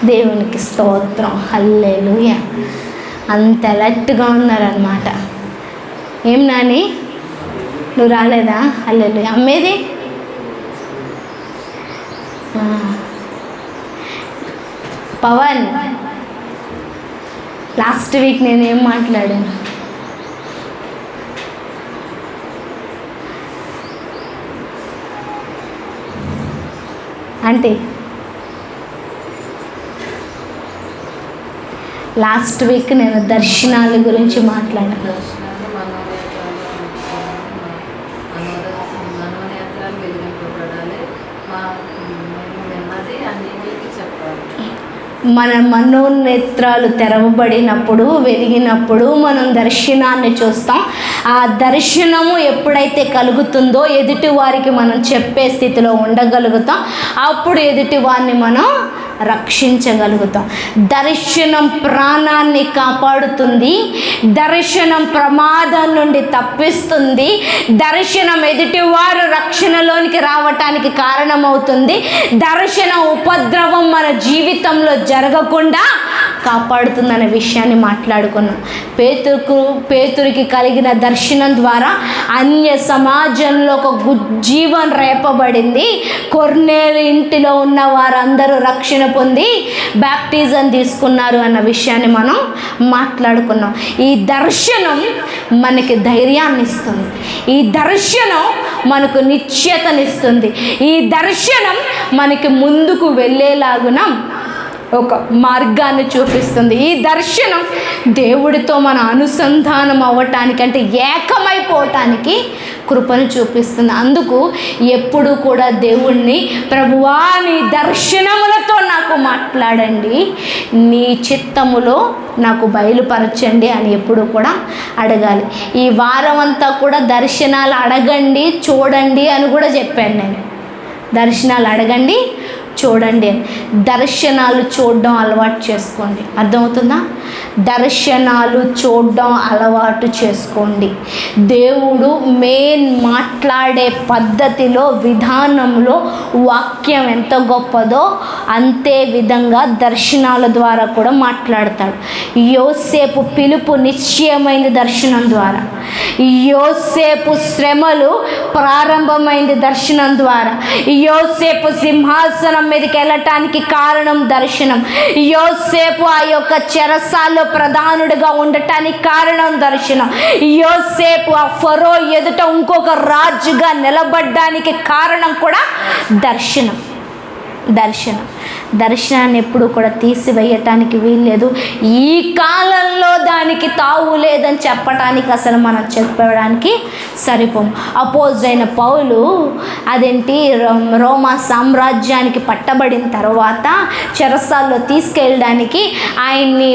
దేవునికి స్తోత్రం, హల్లెలూయా. అంత అలర్ట్గా ఉన్నారనమాట. ఏం నాని, నువ్వు రాలేదా? హల్లెలూయా. అమ్మేది పవన్. లాస్ట్ వీక్ నేనేం మాట్లాడాను? అంటే లాస్ట్ వీక్ నేను దర్శనాల గురించి మాట్లాడాను. మన మనోనేత్రాలు తెరవబడినప్పుడు, వెలిగినప్పుడు మనం దర్శనాన్ని చూస్తాం. ఆ దర్శనము ఎప్పుడైతే కలుగుతుందో ఎదుటి వారికి మనం చెప్పే స్థితిలో ఉండగలుగుతాం. అప్పుడు ఎదుటి వారిని మనం రక్షించగలుగుతాం. దర్శనం ప్రాణాన్ని కాపాడుతుంది, దర్శనం ప్రమాదం నుండి తప్పిస్తుంది, దర్శనం ఎదుటివారు రక్షణలోనికి రావటానికి కారణమవుతుంది, దర్శనం ఉపద్రవం మన జీవితంలో జరగకుండా కాపాడుతుందనే విషయాన్ని మాట్లాడుకున్నాం. పేతురికి కలిగిన దర్శనం ద్వారా అన్య సమాజంలో ఒక జీవం రేపబడింది. కొర్నేలు ఇంటిలో ఉన్న వారందరూ రక్షణ పొంది బ్యాప్టిజం తీసుకున్నారు అన్న విషయాన్ని మనం మాట్లాడుకున్నాం. ఈ దర్శనం మనకి ధైర్యాన్ని ఇస్తుంది, ఈ దర్శనం మనకు నిశ్చయతనిస్తుంది, ఈ దర్శనం మనకి ముందుకు వెళ్ళేలాగున ఒక మార్గాన్ని చూపిస్తుంది. ఈ దర్శనం దేవుడితో మన అనుసంధానం అవ్వటానికి, అంటే ఏకమైపోవటానికి కృపను చూపిస్తుంది. అందుకు ఎప్పుడు కూడా దేవుణ్ణి, ప్రభువా నీ దర్శనములతో నాకు మాట్లాడండి, నీ చిత్తములో నాకు బయలుపరచండి అని ఎప్పుడు కూడా అడగాలి. ఈ వారం అంతా కూడా దర్శనాలు అడగండి, చూడండి అని కూడా చెప్పాను నేను. దర్శనాలు అడగండి, చూడండి. దర్శనాలు చూడడం అలవాటు చేసుకోండి. అర్థమవుతుందా? దర్శనాలు చూడడం అలవాటు చేసుకోండి. దేవుడు మెయిన్ మాట్లాడే పద్ధతిలో, విధానంలో వాక్యం ఎంత గొప్పదో అంతే విధంగా దర్శనాల ద్వారా కూడా మాట్లాడతాడు. యోసేపు పిలుపు నిశ్చయమైంది దర్శనం ద్వారా, యోసేపు శ్రమలు ప్రారంభమైంది దర్శనం ద్వారా, యోసేపు సింహాసనం సముద్రం మీదకి వెళ్ళటానికి కారణం దర్శనం. యోసేపు ఆ యొక్క చెరసాల్లో ప్రధానుడిగా ఉండటానికి కారణం దర్శనం. యోసేపు ఆ ఫరో ఎదుట ఇంకొక రాజుగా నిలబడ్డానికి కారణం కూడా దర్శనం. దర్శనాన్ని ఎప్పుడు కూడా తీసివేయటానికి వీల్లేదు. ఈ కాలంలో దానికి తావు లేదని చెప్పడానికి అసలు మనం చెప్పడానికి సరిపోము. అపోజిట్ పౌలు రోమా సామ్రాజ్యానికి పట్టబడిన తర్వాత చెరసాల్లో తీసుకెళ్ళడానికి ఆయన్ని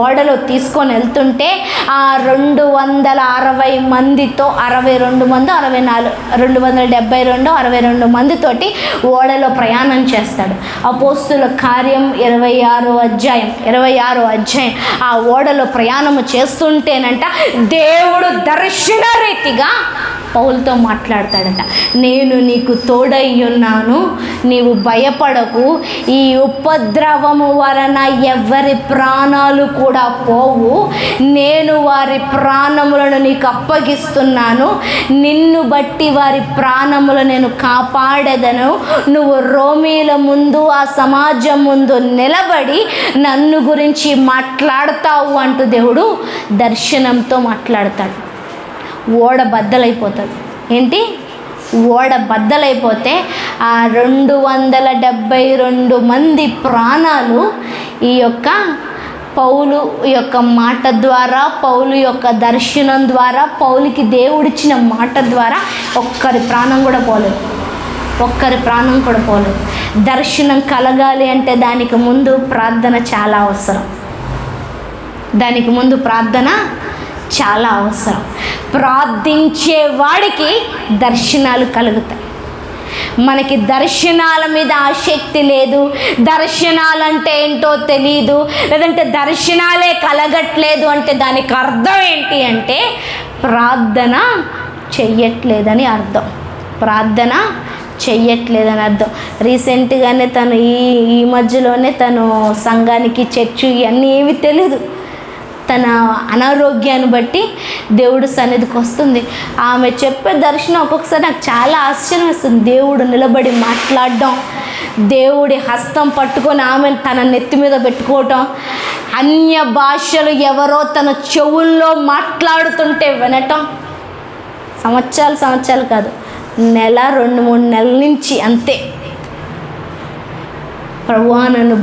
ఓడలో తీసుకొని వెళ్తుంటే ఆ 260 మందితో 272 మందితోటి ఓడలో ప్రయాణం చేస్తాడు. అపోస్తుల కార్యం 26వ అధ్యాయం ఆ ఓడలో ప్రయాణము చేస్తుంటేనంట దేవుడు దర్శన రీతిగా పౌలుతో మాట్లాడతాడట. నేను నీకు తోడై ఉన్నాను, నీవు భయపడకు, ఈ ఉపద్రవము వలన ఎవరి ప్రాణాలు కూడా పోవు, నేను వారి ప్రాణములను నీకు అప్పగిస్తున్నాను, నిన్ను బట్టి వారి ప్రాణములు నేను కాపాడెదను, నువ్వు రోమీల ముందు ఆ సమాజం ముందు నిలబడి నన్ను గురించి మాట్లాడతావు అంటూ దేవుడు దర్శనంతో మాట్లాడతాడు. ఓడ బద్దలైపోతుంది. ఓడ బద్దలైపోతే ఆ 272 మంది ప్రాణాలు ఈ యొక్క పౌలు యొక్క మాట ద్వారా, పౌలు యొక్క దర్శనం ద్వారా, పౌలుకి దేవుడిచ్చిన మాట ద్వారా ఒక్కరి ప్రాణం కూడా పోలేదు. దర్శనం కలగాలి అంటే దానికి ముందు ప్రార్థన చాలా అవసరం. ప్రార్థించే వాడికి దర్శనాలు కలుగుతాయి. మనకి దర్శనాల మీద ఆసక్తి లేదు, దర్శనాలంటే ఏంటో తెలీదు, లేదంటే దర్శనాలే కలగట్లేదు అంటే దానికి అర్థం ఏంటి అంటే ప్రార్థన చెయ్యట్లేదని అర్థం. రీసెంట్గానే తను ఈ మధ్యలోనే తను సంఘానికి చర్చ్ ఇవన్నీ ఏమీ తెలీదు. తన అనారోగ్యాన్ని బట్టి దేవుడు సన్నిధికి వస్తుంది. ఆమె చెప్పే దర్శనం ఒక్కొక్కసారి నాకు చాలా ఆశ్చర్యం వేస్తుంది. దేవుడు నిలబడి మాట్లాడడం, దేవుడి హస్తం పట్టుకొని ఆమె తన నెత్తి మీద పెట్టుకోవటం, అన్య భాషలు ఎవరో తన చెవుల్లో మాట్లాడుతుంటే వినటం. సంవత్సరాలు కాదు, 2-3 నెలల నుంచి అంతే. ప్రభువా నన్ను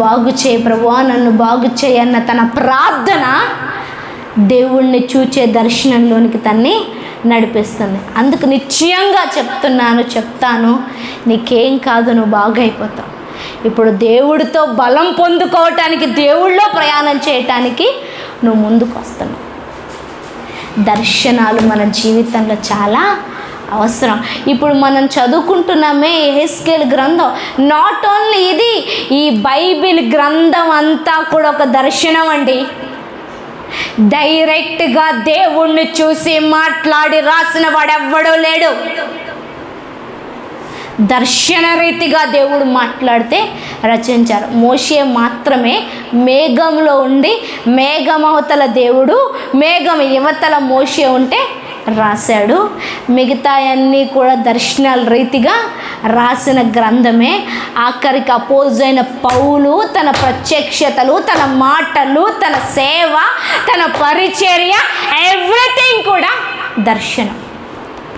బాగు చేయి అన్న తన ప్రార్థన దేవుణ్ణి చూచే దర్శనంలోనికి తన్ని నడిపిస్తుంది. అందుకు నిశ్చయంగా చెప్తాను, నీకేం కాదు, నువ్వు బాగైపోతావు. ఇప్పుడు దేవుడితో బలం పొందుకోవటానికి, దేవుళ్ళో ప్రయాణం చేయటానికి నువ్వు ముందుకు వస్తున్నావు. దర్శనాలు మన జీవితంలో చాలా అవసరం. ఇప్పుడు మనం చదువుకుంటున్నామే యెహెజ్కేలు గ్రంథం, నాట్ ఓన్లీ ఇది, ఈ బైబిల్ గ్రంథం అంతా కూడా ఒక దర్శనం అండి. డైరెక్ట్గా దేవుణ్ణి చూసి మాట్లాడి రాసిన వాడెవ్వడూ లేడు. దర్శన రీతిగా దేవుడు మాట్లాడితే రచించారు. మోషే మాత్రమే మేఘంలో ఉండి, మేఘం అవతల దేవుడు, మేఘం యువతల మోషే ఉంటే రాశాడు. మిగతా అన్నీ కూడా దర్శనాల రీతిగా రాసిన గ్రంథమే. ఆఖరికి అపోజ్ అయిన పౌలు తన ప్రత్యక్షతలు, తన మాటలు, తన సేవ, తన పరిచర్య, ఎవ్రీథింగ్ కూడా దర్శనం.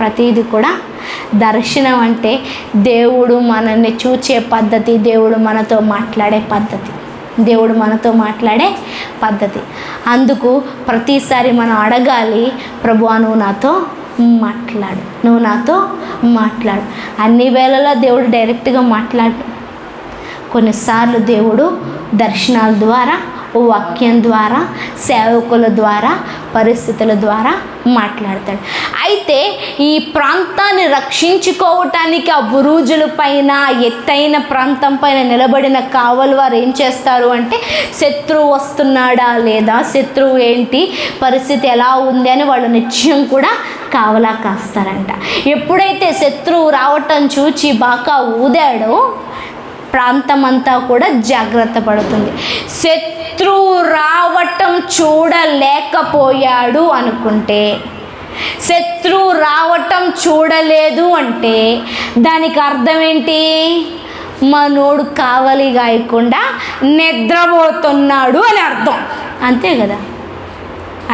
ప్రతిదీ కూడా దర్శనం అంటే దేవుడు మనల్ని చూచే పద్ధతి, దేవుడు మనతో మాట్లాడే అందుకు ప్రతిసారి మనం అడగాలి, ప్రభువా నువ్వు నాతో మాట్లాడు. అన్ని వేళలా దేవుడు డైరెక్ట్గా మాట్లాడు. కొన్నిసార్లు దేవుడు దర్శనాల ద్వారా, వాక్యం ద్వారా, సేవకుల ద్వారా, పరిస్థితుల ద్వారా మాట్లాడతాడు. అయితే ఈ ప్రాంతాన్ని రక్షించుకోవటానికి ఆ బురుజుల పైన, ఎత్తైన ప్రాంతం పైన నిలబడిన కావలి వారు ఏం చేస్తారు అంటే, శత్రువు వస్తున్నాడా లేదా, శత్రువు ఏంటి పరిస్థితి ఎలా ఉంది అని వాళ్ళు నిత్యం కూడా కావలా కాస్తారంట. ఎప్పుడైతే శత్రువు రావటం చూచి బాకా ఊదాడో ప్రాంతం అంతా కూడా జాగ్రత్త పడుతుంది. శత్రువు రావటం చూడలేకపోయాడు అనుకుంటే, శత్రువు రావటం చూడలేదు అంటే దానికి అర్థం ఏంటి? మనోడు కావలి గాయకుండా నిద్రపోతున్నాడు అని అర్థం. అంతే కదా,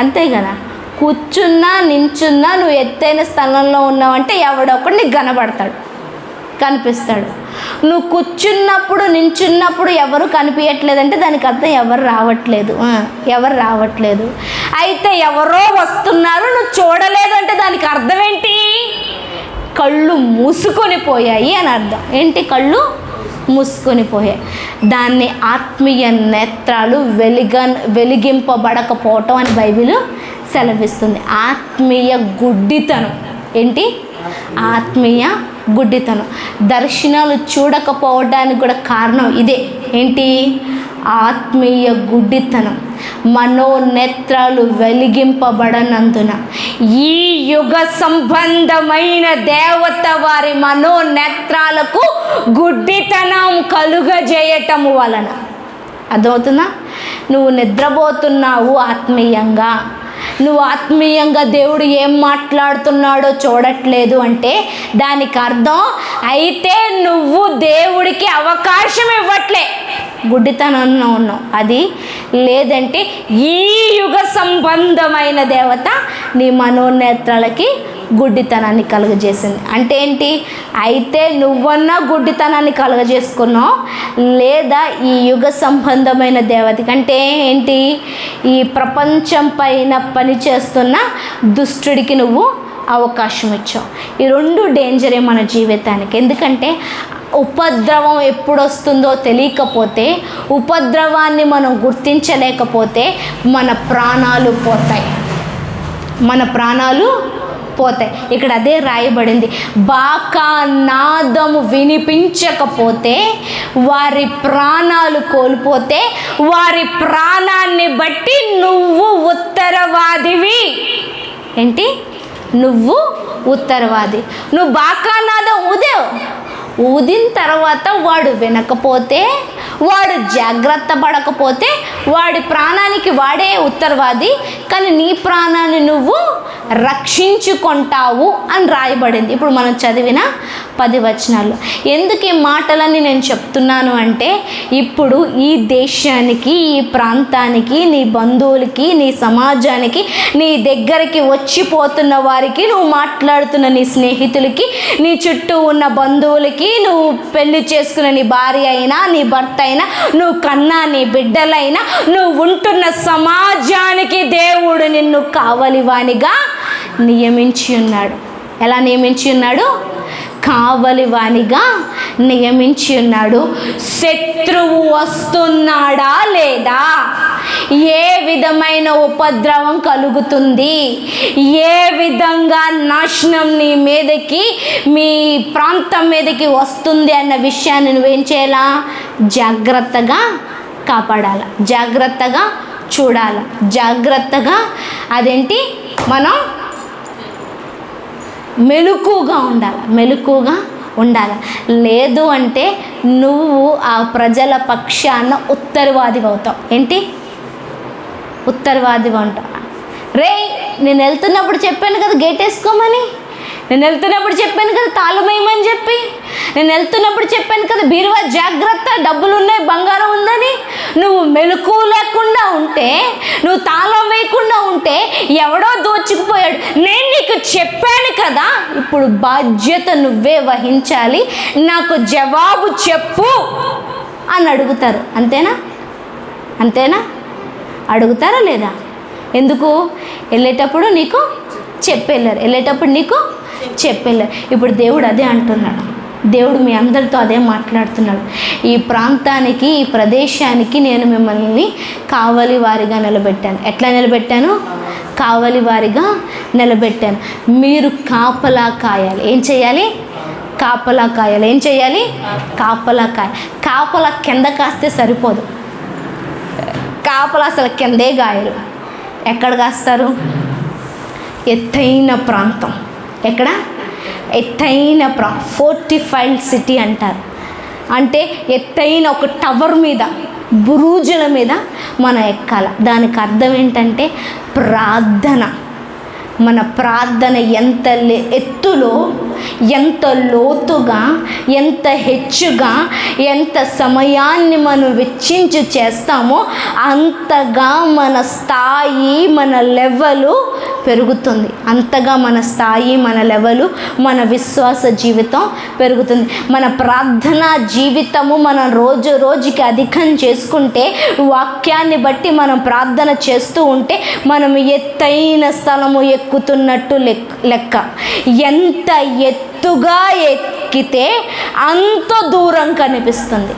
అంతే కదా. కూర్చున్నా నించున్నా నువ్వు ఎత్తైన స్థలంలో ఉన్నావంటే ఎవడొకడు నీకు కనబడతాడు, కనిపిస్తాడు. నువ్వు కూర్చున్నప్పుడు నించున్నప్పుడు ఎవరు కనిపించట్లేదంటే దానికి అర్థం ఎవరు రావట్లేదు. అయితే ఎవరో వస్తున్నారు నువ్వు చూడలేదు అంటే దానికి అర్థం ఏంటి? కళ్ళు మూసుకొని పోయాయి అని అర్థం. ఏంటి? కళ్ళు మూసుకొని పోయాయి. దాన్ని ఆత్మీయ నేత్రాలు వెలిగింపబడకపోవటం అని బైబిల్ సెలవిస్తుంది. ఆత్మీయ గుడ్డితనం. ఏంటి? ఆత్మీయ గుడ్డితనం. దర్శనాలు చూడకపోవడానికి కూడా కారణం ఇదే. ఏంటి? ఆత్మీయ గుడ్డితనం. మనోనేత్రాలు వెలిగింపబడనందున ఈ యుగ సంబంధమైన దేవత వారి మనోనేత్రాలకు గుడ్డితనం కలుగజేయటం వలన. అర్థమవుతుందా? నువ్వు నిద్రపోతున్నావు ఆత్మీయంగా, నువ్వు ఆత్మీయంగా దేవుడు ఏం మాట్లాడుతున్నాడో చూడట్లేదు అంటే దానికి అర్థం అయితే నువ్వు దేవుడికి అవకాశం ఇవ్వట్లే, గుడ్డితనంలో ఉన్నావు. అది లేదంటే ఈ యుగ సంబంధమైన దేవత నీ మనోనేత్రాలకి గుడ్డితనాన్ని కలుగజేసింది. అంటే ఏంటి? అయితే నువ్వన్నా గుడ్డితనాన్ని కలుగజేసుకున్నావు, లేదా ఈ యుగ సంబంధమైన దేవతకి అంటే ఏంటి? ఈ ప్రపంచం పైన పనిచేస్తున్న దుష్టుడికి నువ్వు అవకాశం ఇచ్చావు. ఈ రెండు డేంజరే మన జీవితానికి. ఎందుకంటే ఉపద్రవం ఎప్పుడు వస్తుందో తెలియకపోతే, ఉపద్రవాన్ని మనం గుర్తించలేకపోతే మన ప్రాణాలు పోతాయి. ఇక్కడ అదే రాయబడింది. బాకా నాదము వినిపించకపోతే వారి ప్రాణాలు కోల్పోతే వారి ప్రాణాన్ని బట్టి నువ్వు ఉత్తరవాదివి. ఏంటి? నువ్వు ఉత్తరవాది. నువ్వు బాకా నాదం ఊదిన తర్వాత వాడు వినకపోతే, వాడు జాగ్రత్త పడకపోతే వాడి ప్రాణానికి వాడే ఉత్తరవాది. కానీ నీ ప్రాణాన్ని నువ్వు రక్షించుకుంటావు అని రాయబడింది. ఇప్పుడు మనం చదివిన 10 వచనాల్లో. ఎందుకు ఈ మాటలని నేను చెప్తున్నాను అంటే, ఇప్పుడు ఈ దేశానికి, ఈ ప్రాంతానికి, నీ బంధువులకి, నీ సమాజానికి, నీ దగ్గరికి వచ్చిపోతున్న వారికి, నువ్వు మాట్లాడుతున్న నీ స్నేహితులకి, నీ చుట్టూ ఉన్న బంధువులకి, నువ్వు పెళ్లి చేసుకున్న నీ భార్య అయినా, నీ భర్త అయినా, నువ్వు కన్నా నీ బిడ్డలైనా, నువ్వు ఉంటున్న సమాజానికి దేవుడు నిన్ను కావలివానిగా నియమించి ఉన్నాడు. ఎలా నియమించి ఉన్నాడు? కావలివానిగా నియమించి ఉన్నాడు. శత్రువు వస్తున్నాడా లేదా? ఏ విధమైన ఉపద్రవం కలుగుతుంది, ఏ విధంగా నాశనం నీ మీదకి, మీ ప్రాంతం మీదకి వస్తుంది అన్న విషయాన్ని నువ్వేం చేయాలా? జాగ్రత్తగా కాపాడాలి, జాగ్రత్తగా చూడాలి, జాగ్రత్తగా అదేంటి మనం మెలకుగా ఉండాలి. లేదు అంటే నువ్వు ఆ ప్రజల పక్షాన ఉత్తరవాదిగా అవుతావు. ఏంటి? ఉత్తరవాదిగా ఉంటావు. నేను వెళ్తున్నప్పుడు చెప్పాను కదా గేట్ వేసుకోమని, నేను వెళ్తున్నప్పుడు చెప్పాను కదా తాళం వేయమని చెప్పి, నేను వెళ్తున్నప్పుడు చెప్పాను కదా బీరువా జాగ్రత్త, డబ్బులు ఉన్నాయి, బంగారం ఉందని. నువ్వు మెలకు లేకుండా ఉంటే, నువ్వు తాళం వేయకుండా ఉంటే ఎవడో దోచుకుపోయాడు. నేను నీకు చెప్పాను కదా, ఇప్పుడు బాధ్యత నువ్వే వహించాలి, నాకు జవాబు చెప్పు అని అడుగుతారు. అంతేనా? అడుగుతారా లేదా? ఎందుకు? వెళ్ళేటప్పుడు నీకు చెప్పెళ్ళారు, ఇప్పుడు దేవుడు అదే అంటున్నాడు. దేవుడు మీ అందరితో అదే మాట్లాడుతున్నాడు. ఈ ప్రాంతానికి, ఈ ప్రదేశానికి నేను మిమ్మల్ని కావలి వారిగా నిలబెట్టాను. ఎట్లా నిలబెట్టాను? కావలి వారిగా నిలబెట్టాను. మీరు కాపలా కాయాలి. ఏం చేయాలి? కాపలా కాయాలి. ఏం చేయాలి? కాపలా కింద కాస్తే సరిపోదు. కాపలా అసలు కిందే గాయరు. ఎక్కడ కాస్తారు? ఎత్తైన ప్రాంతం. ఎక్కడ? ఎత్తైన ఫోర్టిఫైడ్ సిటీ అంటారు. అంటే ఎత్తైన ఒక టవర్ మీద, బురుజుల మీద మనం ఎక్కాలి. దానికి అర్థం ఏంటంటే ప్రార్థన. మన ప్రార్థన ఎంత ఎత్తులో ఎంత లోతుగా, ఎంత హెచ్చుగా, ఎంత సమయాన్ని మనం వెచ్చించి చేస్తామో అంతగా మన స్థాయి, మన లెవెలు పెరుగుతుంది. అంతగా మన స్థాయి, మన లెవెలు, మన విశ్వాస జీవితం పెరుగుతుంది. మన ప్రార్థనా జీవితము మనం రోజు రోజుకి అధికం చేసుకుంటే, వాక్యాన్ని బట్టి మనం ప్రార్థన చేస్తూ ఉంటే మనం ఎత్తైన స్థలము ఎక్కుతున్నట్టు లెక్క. ఎంత ఎత్తుగా ఎక్కితే అంత దూరం కనిపిస్తుంది.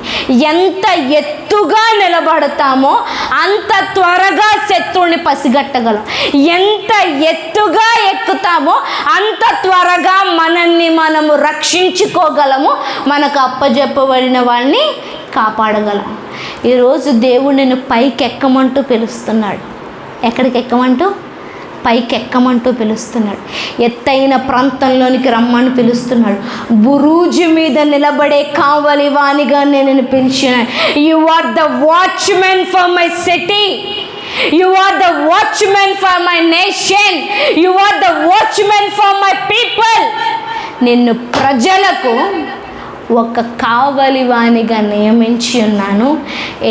ఎంత ఎత్తుగా నిలబడతామో అంత త్వరగా శత్రువుని పసిగట్టగలం. ఎంత ఎత్తుగా ఎక్కుతామో అంత త్వరగా మనల్ని మనము రక్షించుకోగలము. మనకు అప్పజెప్పబడిన వాళ్ళని కాపాడగలం. ఈరోజు దేవుడు నిన్ను పైకి ఎక్కమంటూ పిలుస్తున్నాడు. ఎక్కడికి ఎక్కమంటూ? పైకి ఎక్కమంటూ పిలుస్తున్నాడు. ఎత్తైన ప్రాంతంలోనికి రమ్మని పిలుస్తున్నాడు. బురూజు మీద నిలబడే కావలి వానిగా నేను పిలిచాను. You are the watchman for my city. You are the watchman for my nation. You are the watchman for my people. నిన్ను ప్రజలకు ఒక కావలివానిగా నియమించి ఉన్నాను.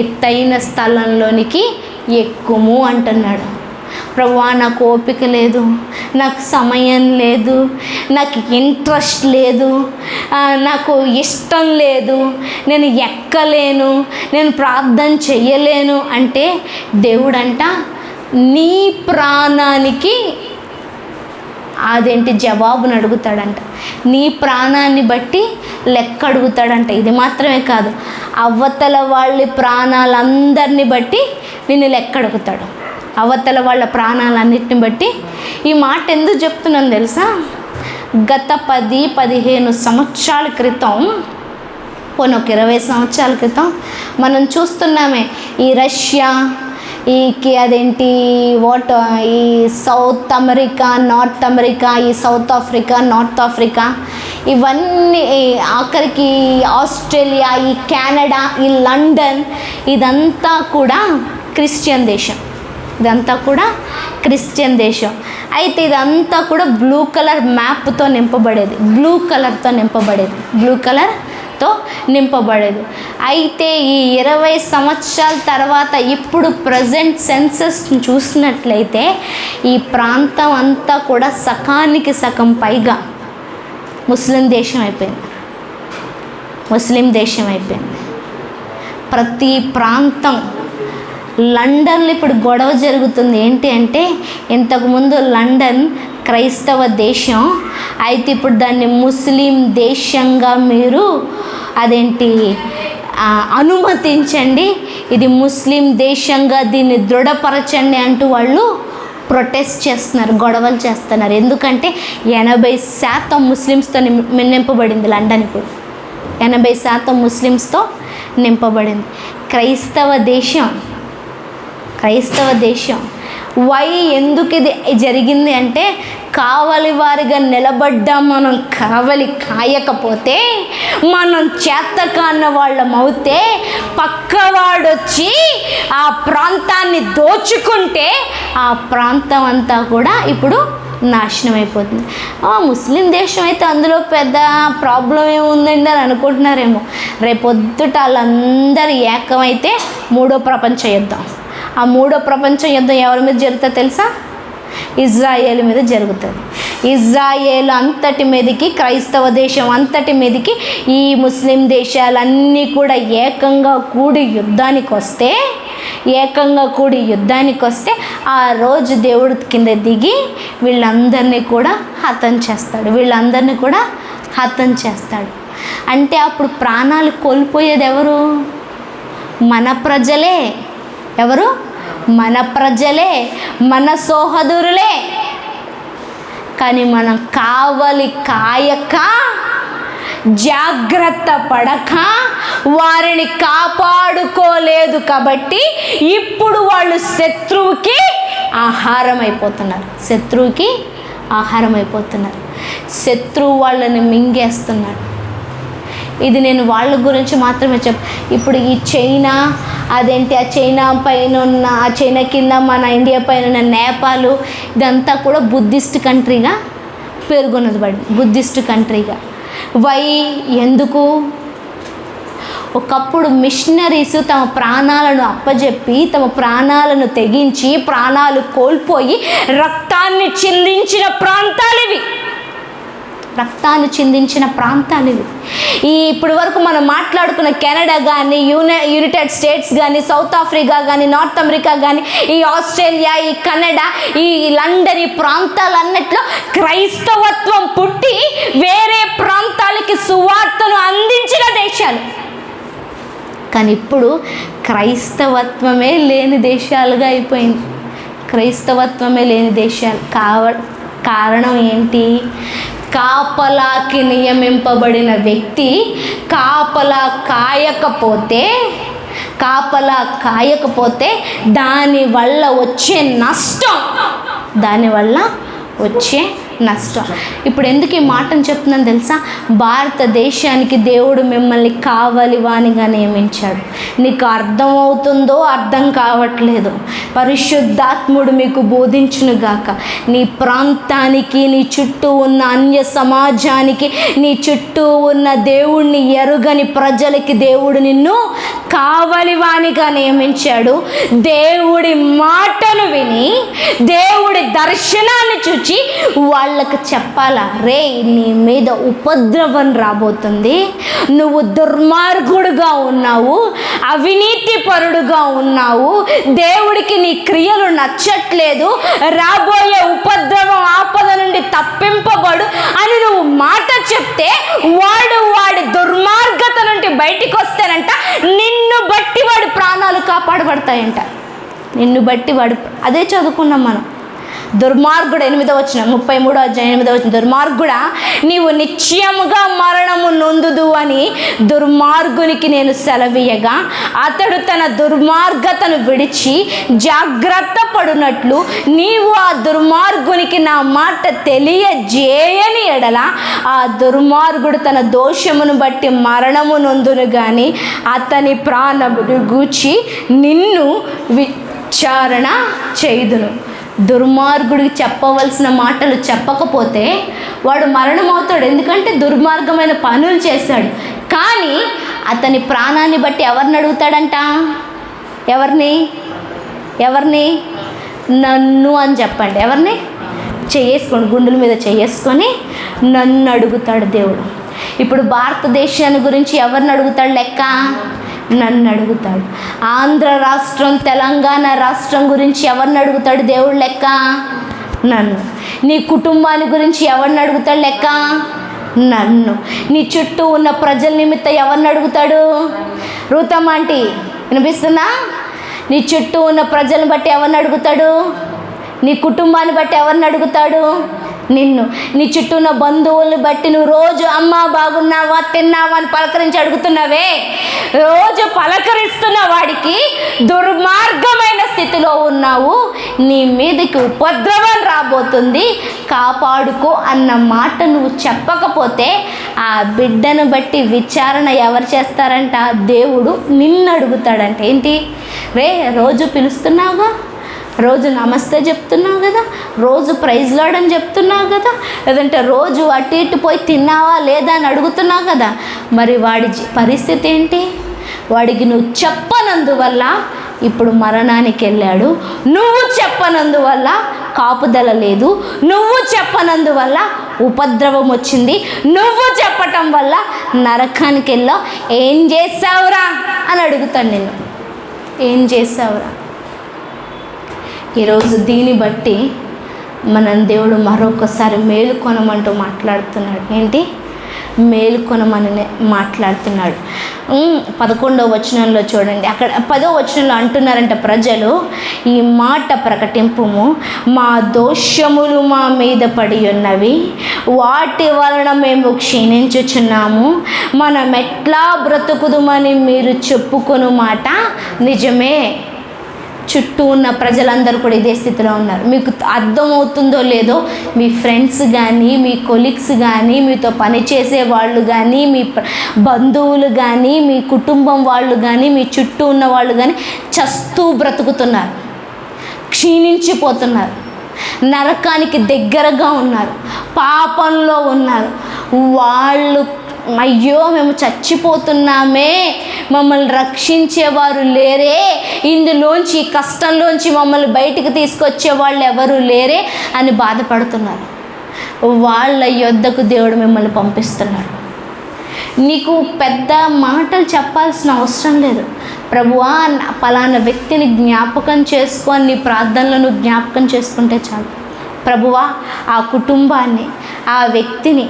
ఎత్తైన స్థలంలోనికి ఎక్కుము అంటున్నాడు. ప్రభువా, నాకు ఓపిక లేదు, నాకు సమయం లేదు, నాకు ఇంట్రెస్ట్ లేదు, నాకు ఇష్టం లేదు, నేను ఎక్కలేను, నేను ప్రార్థన చెయ్యలేను అంటే దేవుడంట నీ ప్రాణానికి జవాబును అడుగుతాడంట. నీ ప్రాణాన్ని బట్టి లెక్క అడుగుతాడంట. ఇది మాత్రమే కాదు, అవతల వాళ్ళ ప్రాణాలందరినీ బట్టి నిన్ను లెక్క అడుగుతాడు. అవతల వాళ్ళ ప్రాణాలన్నిటిని బట్టి. ఈ మాట ఎందుకు చెప్తున్నాను తెలుసా? గత 10-15 సంవత్సరాల క్రితం, ఒక 20 సంవత్సరాల క్రితం మనం చూస్తున్నామే ఈ రష్యా, ఈ సౌత్ అమెరికా, నార్త్ అమెరికా, ఈ సౌత్ ఆఫ్రికా, నార్త్ ఆఫ్రికా, ఇవన్నీ ఆఖరికి ఆస్ట్రేలియా, ఈ కెనడా, ఈ లండన్, ఇదంతా కూడా క్రిస్టియన్ దేశం. ఇదంతా కూడా క్రిస్టియన్ దేశం. అయితే ఇదంతా కూడా బ్లూ కలర్ మ్యాప్తో నింపబడేది. బ్లూ కలర్తో నింపబడేది. అయితే ఈ 20 సంవత్సరాల తర్వాత ఇప్పుడు ప్రజెంట్ సెన్సస్ చూసినట్లయితే ఈ ప్రాంతం అంతా కూడా సకానికి సగం పైగా ముస్లిం దేశం అయిపోయింది. ప్రతి ప్రాంతం, లండన్లో ఇప్పుడు గొడవ జరుగుతుంది. ఏంటి అంటే, ఇంతకుముందు లండన్ క్రైస్తవ దేశం, అయితే ఇప్పుడు దాన్ని ముస్లిం దేశంగా మీరు అనుమతించండి, ఇది ముస్లిం దేశంగా దీన్ని దృఢపరచండి అంటూ వాళ్ళు ప్రొటెస్ట్ చేస్తున్నారు, గొడవలు చేస్తున్నారు. ఎందుకంటే 80% ముస్లిమ్స్తో నింపబడింది లండన్. ఇప్పుడు 80% ముస్లిమ్స్తో నింపబడింది. క్రైస్తవ దేశం. ఎందుకు ఇది జరిగింది అంటే, కావలి వారిగా నిలబడ్డా మనం కావలి కాయకపోతే, మనం చేతకాన్న వాళ్ళం అవుతే, పక్కవాడొచ్చి ఆ ప్రాంతాన్ని దోచుకుంటే ఆ ప్రాంతం అంతా కూడా ఇప్పుడు నాశనం అయిపోతుంది. ముస్లిం దేశం అయితే అందులో పెద్ద ప్రాబ్లం ఏముందండి అని అనుకుంటున్నారేమో. రేపొద్దుట వాళ్ళందరూ ఏకమైతే 3వ ప్రపంచ యుద్ధం. ఆ 3వ ప్రపంచ యుద్ధం ఎవరి మీద జరుగుతుందో తెలుసా? ఇజ్రాయేల్ మీద జరుగుతుంది. ఇజ్రాయేల్ అంతటి మీదకి, క్రైస్తవ దేశం అంతటి మీదకి ఈ ముస్లిం దేశాలన్నీ కూడా ఏకంగా కూడి యుద్ధానికి వస్తే ఆ రోజు దేవుడు కింద దిగి వీళ్ళందరినీ కూడా హతం చేస్తాడు. అంటే అప్పుడు ప్రాణాలు కోల్పోయేది ఎవరు? మన ప్రజలే. ఎవరు? మన ప్రజలే, మన సోదరులే. కానీ మనం కావలి కాయక, జాగ్రత్త పడక, వారిని కాపాడుకోలేదు కాబట్టి ఇప్పుడు వాళ్ళు శత్రువుకి ఆహారం అయిపోతున్నారు. శత్రువు వాళ్ళని మింగేస్తున్నాడు. ఇది నేను వాళ్ళ గురించి మాత్రమే ఇప్పుడు ఈ చైనా, ఆ చైనా పైన ఉన్న, ఆ చైనా కింద మన ఇండియా పైన ఉన్న నేపాల్, ఇదంతా కూడా బుద్ధిస్ట్ కంట్రీగా పేర్కొనబడింది బుద్ధిస్ట్ కంట్రీగా. వై, ఎందుకు? ఒకప్పుడు మిషనరీస్ తమ ప్రాణాలను అప్పజెప్పి, తమ ప్రాణాలను తెగించి, ప్రాణాలు కోల్పోయి రక్తాన్ని చిందించిన ప్రాంతాలు ఇవి. ఇప్పటి వరకు మనం మాట్లాడుకున్న కెనడా కానీ, యునైటెడ్ స్టేట్స్ కానీ, సౌత్ ఆఫ్రికా కానీ, నార్త్ అమెరికా కానీ, ఈ ఆస్ట్రేలియా, ఈ కెనడా, ఈ లండన్, ఈ ప్రాంతాలన్నిట్లో క్రైస్తవత్వం పుట్టి వేరే ప్రాంతాలకి సువార్తను అందించిన దేశాలు. కానీ ఇప్పుడు క్రైస్తవత్వమే లేని దేశాలుగా అయిపోయింది. కారణం ఏంటి? కాపలాకి నియమింపబడిన వ్యక్తి కాపలా కాయకపోతే దానివల్ల వచ్చే నష్టం. ఇప్పుడు ఎందుకు ఈ మాటను చెప్తున్నాను తెలుసా? భారతదేశానికి దేవుడు మిమ్మల్ని కావలివానిగా నియమించాడు. నీకు అర్థమవుతుందో అర్థం కావట్లేదు, పరిశుద్ధాత్ముడు మీకు బోధించునుగాక. నీ ప్రాంతానికి, నీ చుట్టూ ఉన్న అన్య సమాజానికి, నీ చుట్టూ ఉన్న దేవుణ్ణి ఎరుగని ప్రజలకి దేవుడు నిన్ను కావలివానిగా నియమించాడు. దేవుడి మాటను విని, దేవుడి దర్శనాన్ని చూచి వాళ్ళకు చెప్పాలా, రే నీ మీద ఉపద్రవం రాబోతుంది, నువ్వు దుర్మార్గుడుగా ఉన్నావు, అవినీతి పరుడుగా ఉన్నావు, దేవుడికి నీ క్రియలు నచ్చట్లేదు, రాబోయే ఉపద్రవం ఆపద నుండి తప్పింపబడు అని నువ్వు మాట చెప్తే వాడి దుర్మార్గత నుండి బయటికి వస్తేనంట నిన్ను బట్టి వాడి ప్రాణాలు కాపాడబడతాయంట. అదే చదువుకున్నాం మనం. దుర్మార్గుడు 8వ వచనం, 33వ అధ్యాయం 8వ వచనం, దుర్మార్గుడా నీవు నిశ్చయముగా మరణము నొందుదు అని దుర్మార్గునికి నేను సెలవీయగా అతడు తన దుర్మార్గతను విడిచి జాగ్రత్త పడునట్లు నీవు ఆ దుర్మార్గునికి నా మాట తెలియజేయని ఎడల ఆ దుర్మార్గుడు తన దోషమును బట్టి మరణము నొందును గాని అతని ప్రాణమును గూర్చి నిన్ను విచారణ చేయుదును. దుర్మార్గుడికి చెప్పవలసిన మాటలు చెప్పకపోతే వాడు మరణమవుతాడు, ఎందుకంటే దుర్మార్గమైన పనులు చేశాడు. కానీ అతని ప్రాణాన్ని బట్టి ఎవరిని అడుగుతాడంట? ఎవరిని? నన్ను అని చెప్పండి. ఎవరిని? చేసుకొని, గుండెల మీద చేసుకొని నన్ను అడుగుతాడు దేవుడు. ఇప్పుడు భారతదేశాన్ని గురించి ఎవరిని అడుగుతాడు లెక్క? నన్ను అడుగుతాడు. ఆంధ్ర రాష్ట్రం, తెలంగాణ రాష్ట్రం గురించి ఎవరిని అడుగుతాడు దేవుడు లెక్క? నన్ను. నీ కుటుంబాన్ని గురించి ఎవరిని అడుగుతాడు లెక్క? నన్ను. నీ చుట్టూ ఉన్న ప్రజల నిమిత్తం ఎవరిని అడుగుతాడు? రూతమ్మ ఆంటీ వినిపిస్తుందా? నీ చుట్టూ ఉన్న ప్రజలను బట్టి ఎవరిని అడుగుతాడు? నీ కుటుంబాన్ని బట్టి ఎవరిని అడుగుతాడు? నిన్ను. నీ చుట్టూ ఉన్న బంధువులను బట్టి నువ్వు రోజు అమ్మ బాగున్నావా, తిన్నావా అని పలకరించి అడుగుతున్నావే, రోజు పలకరిస్తున్న వాడికి దుర్మార్గమైన స్థితిలో ఉన్నావు, నీ మీదకి ఉపద్రవం రాబోతుంది, కాపాడుకో అన్న మాట నువ్వు చెప్పకపోతే ఆ బిడ్డను బట్టి విచారణ ఎవరు చేస్తారంట? దేవుడు నిన్ను అడుగుతాడంట. ఏంటి? రే రోజు పిలుస్తున్నావుగా, రోజు నమస్తే చెప్తున్నావు కదా, రోజు ప్రైజ్ లార్డ్ అని చెప్తున్నావు కదా, లేదంటే రోజు అటు ఇటు పోయి తిన్నావా లేదా అని అడుగుతున్నావు కదా, మరి వాడి పరిస్థితి ఏంటి? వాడికి నువ్వు చెప్పనందువల్ల ఇప్పుడు మరణానికి వెళ్ళాడు, నువ్వు చెప్పనందువల్ల కాపుదల లేదు, నువ్వు చెప్పనందువల్ల ఉపద్రవం వచ్చింది, నువ్వు చెప్పటం వల్ల నరకానికి వెళ్ళావు. ఏం చేసావురా అని అడుగుతాను నిన్ను. ఏం చేసావురా? ఈరోజు దీన్ని బట్టి మన దేవుడు మరొకసారి మేలుకొనమంటూ మాట్లాడుతున్నాడు. ఏంటి? మేలుకొనమని మాట్లాడుతున్నాడు. 11వ వచనంలో చూడండి, అక్కడ 10వ వచనంలో అంటున్నారంట ప్రజలు, ఈ మాట ప్రకటింపుము, మా దోషములు మా మీద పడి ఉన్నవి, వాటి వలన మేము క్షీణించుచున్నాము, మనం ఎట్లా బ్రతుకుదుమని మీరు చెప్పుకొను మాట నిజమే. చుట్టూ ఉన్న ప్రజలందరూ కూడా ఇదే స్థితిలో ఉన్నారు. మీకు అర్థమవుతుందో లేదో, మీ ఫ్రెండ్స్ కానీ, మీ కొలీగ్స్ కానీ, మీతో పనిచేసే వాళ్ళు కానీ, మీ బంధువులు కానీ, మీ కుటుంబం వాళ్ళు కానీ, మీ చుట్టూ ఉన్న వాళ్ళు కానీ చస్తూ బ్రతుకుతున్నారు, క్షీణించిపోతున్నారు. నరకానికి దగ్గరగా ఉన్నారు, పాపంలో ఉన్నారు. వాళ్ళు అయ్యో మేము చచ్చిపోతున్నామే, మమ్మల్ని రక్షించేవారు లేరే, ఇందులోంచి ఈ కష్టంలోంచి మమ్మల్ని బయటికి తీసుకొచ్చే వాళ్ళు ఎవరు లేరే అని బాధపడుతున్నారు. వాళ్ళ యొద్దకు దేవుడు మిమ్మల్ని పంపిస్తున్నాడు. నీకు పెద్ద మాటలు చెప్పాల్సిన అవసరం లేదు. ప్రభువా పలానా వ్యక్తిని జ్ఞాపకం చేసుకొని నీ ప్రార్థనలను జ్ఞాపకం చేసుకుంటే చాలు. ప్రభువా ఆ కుటుంబాన్ని, ఆ వ్యక్తిని,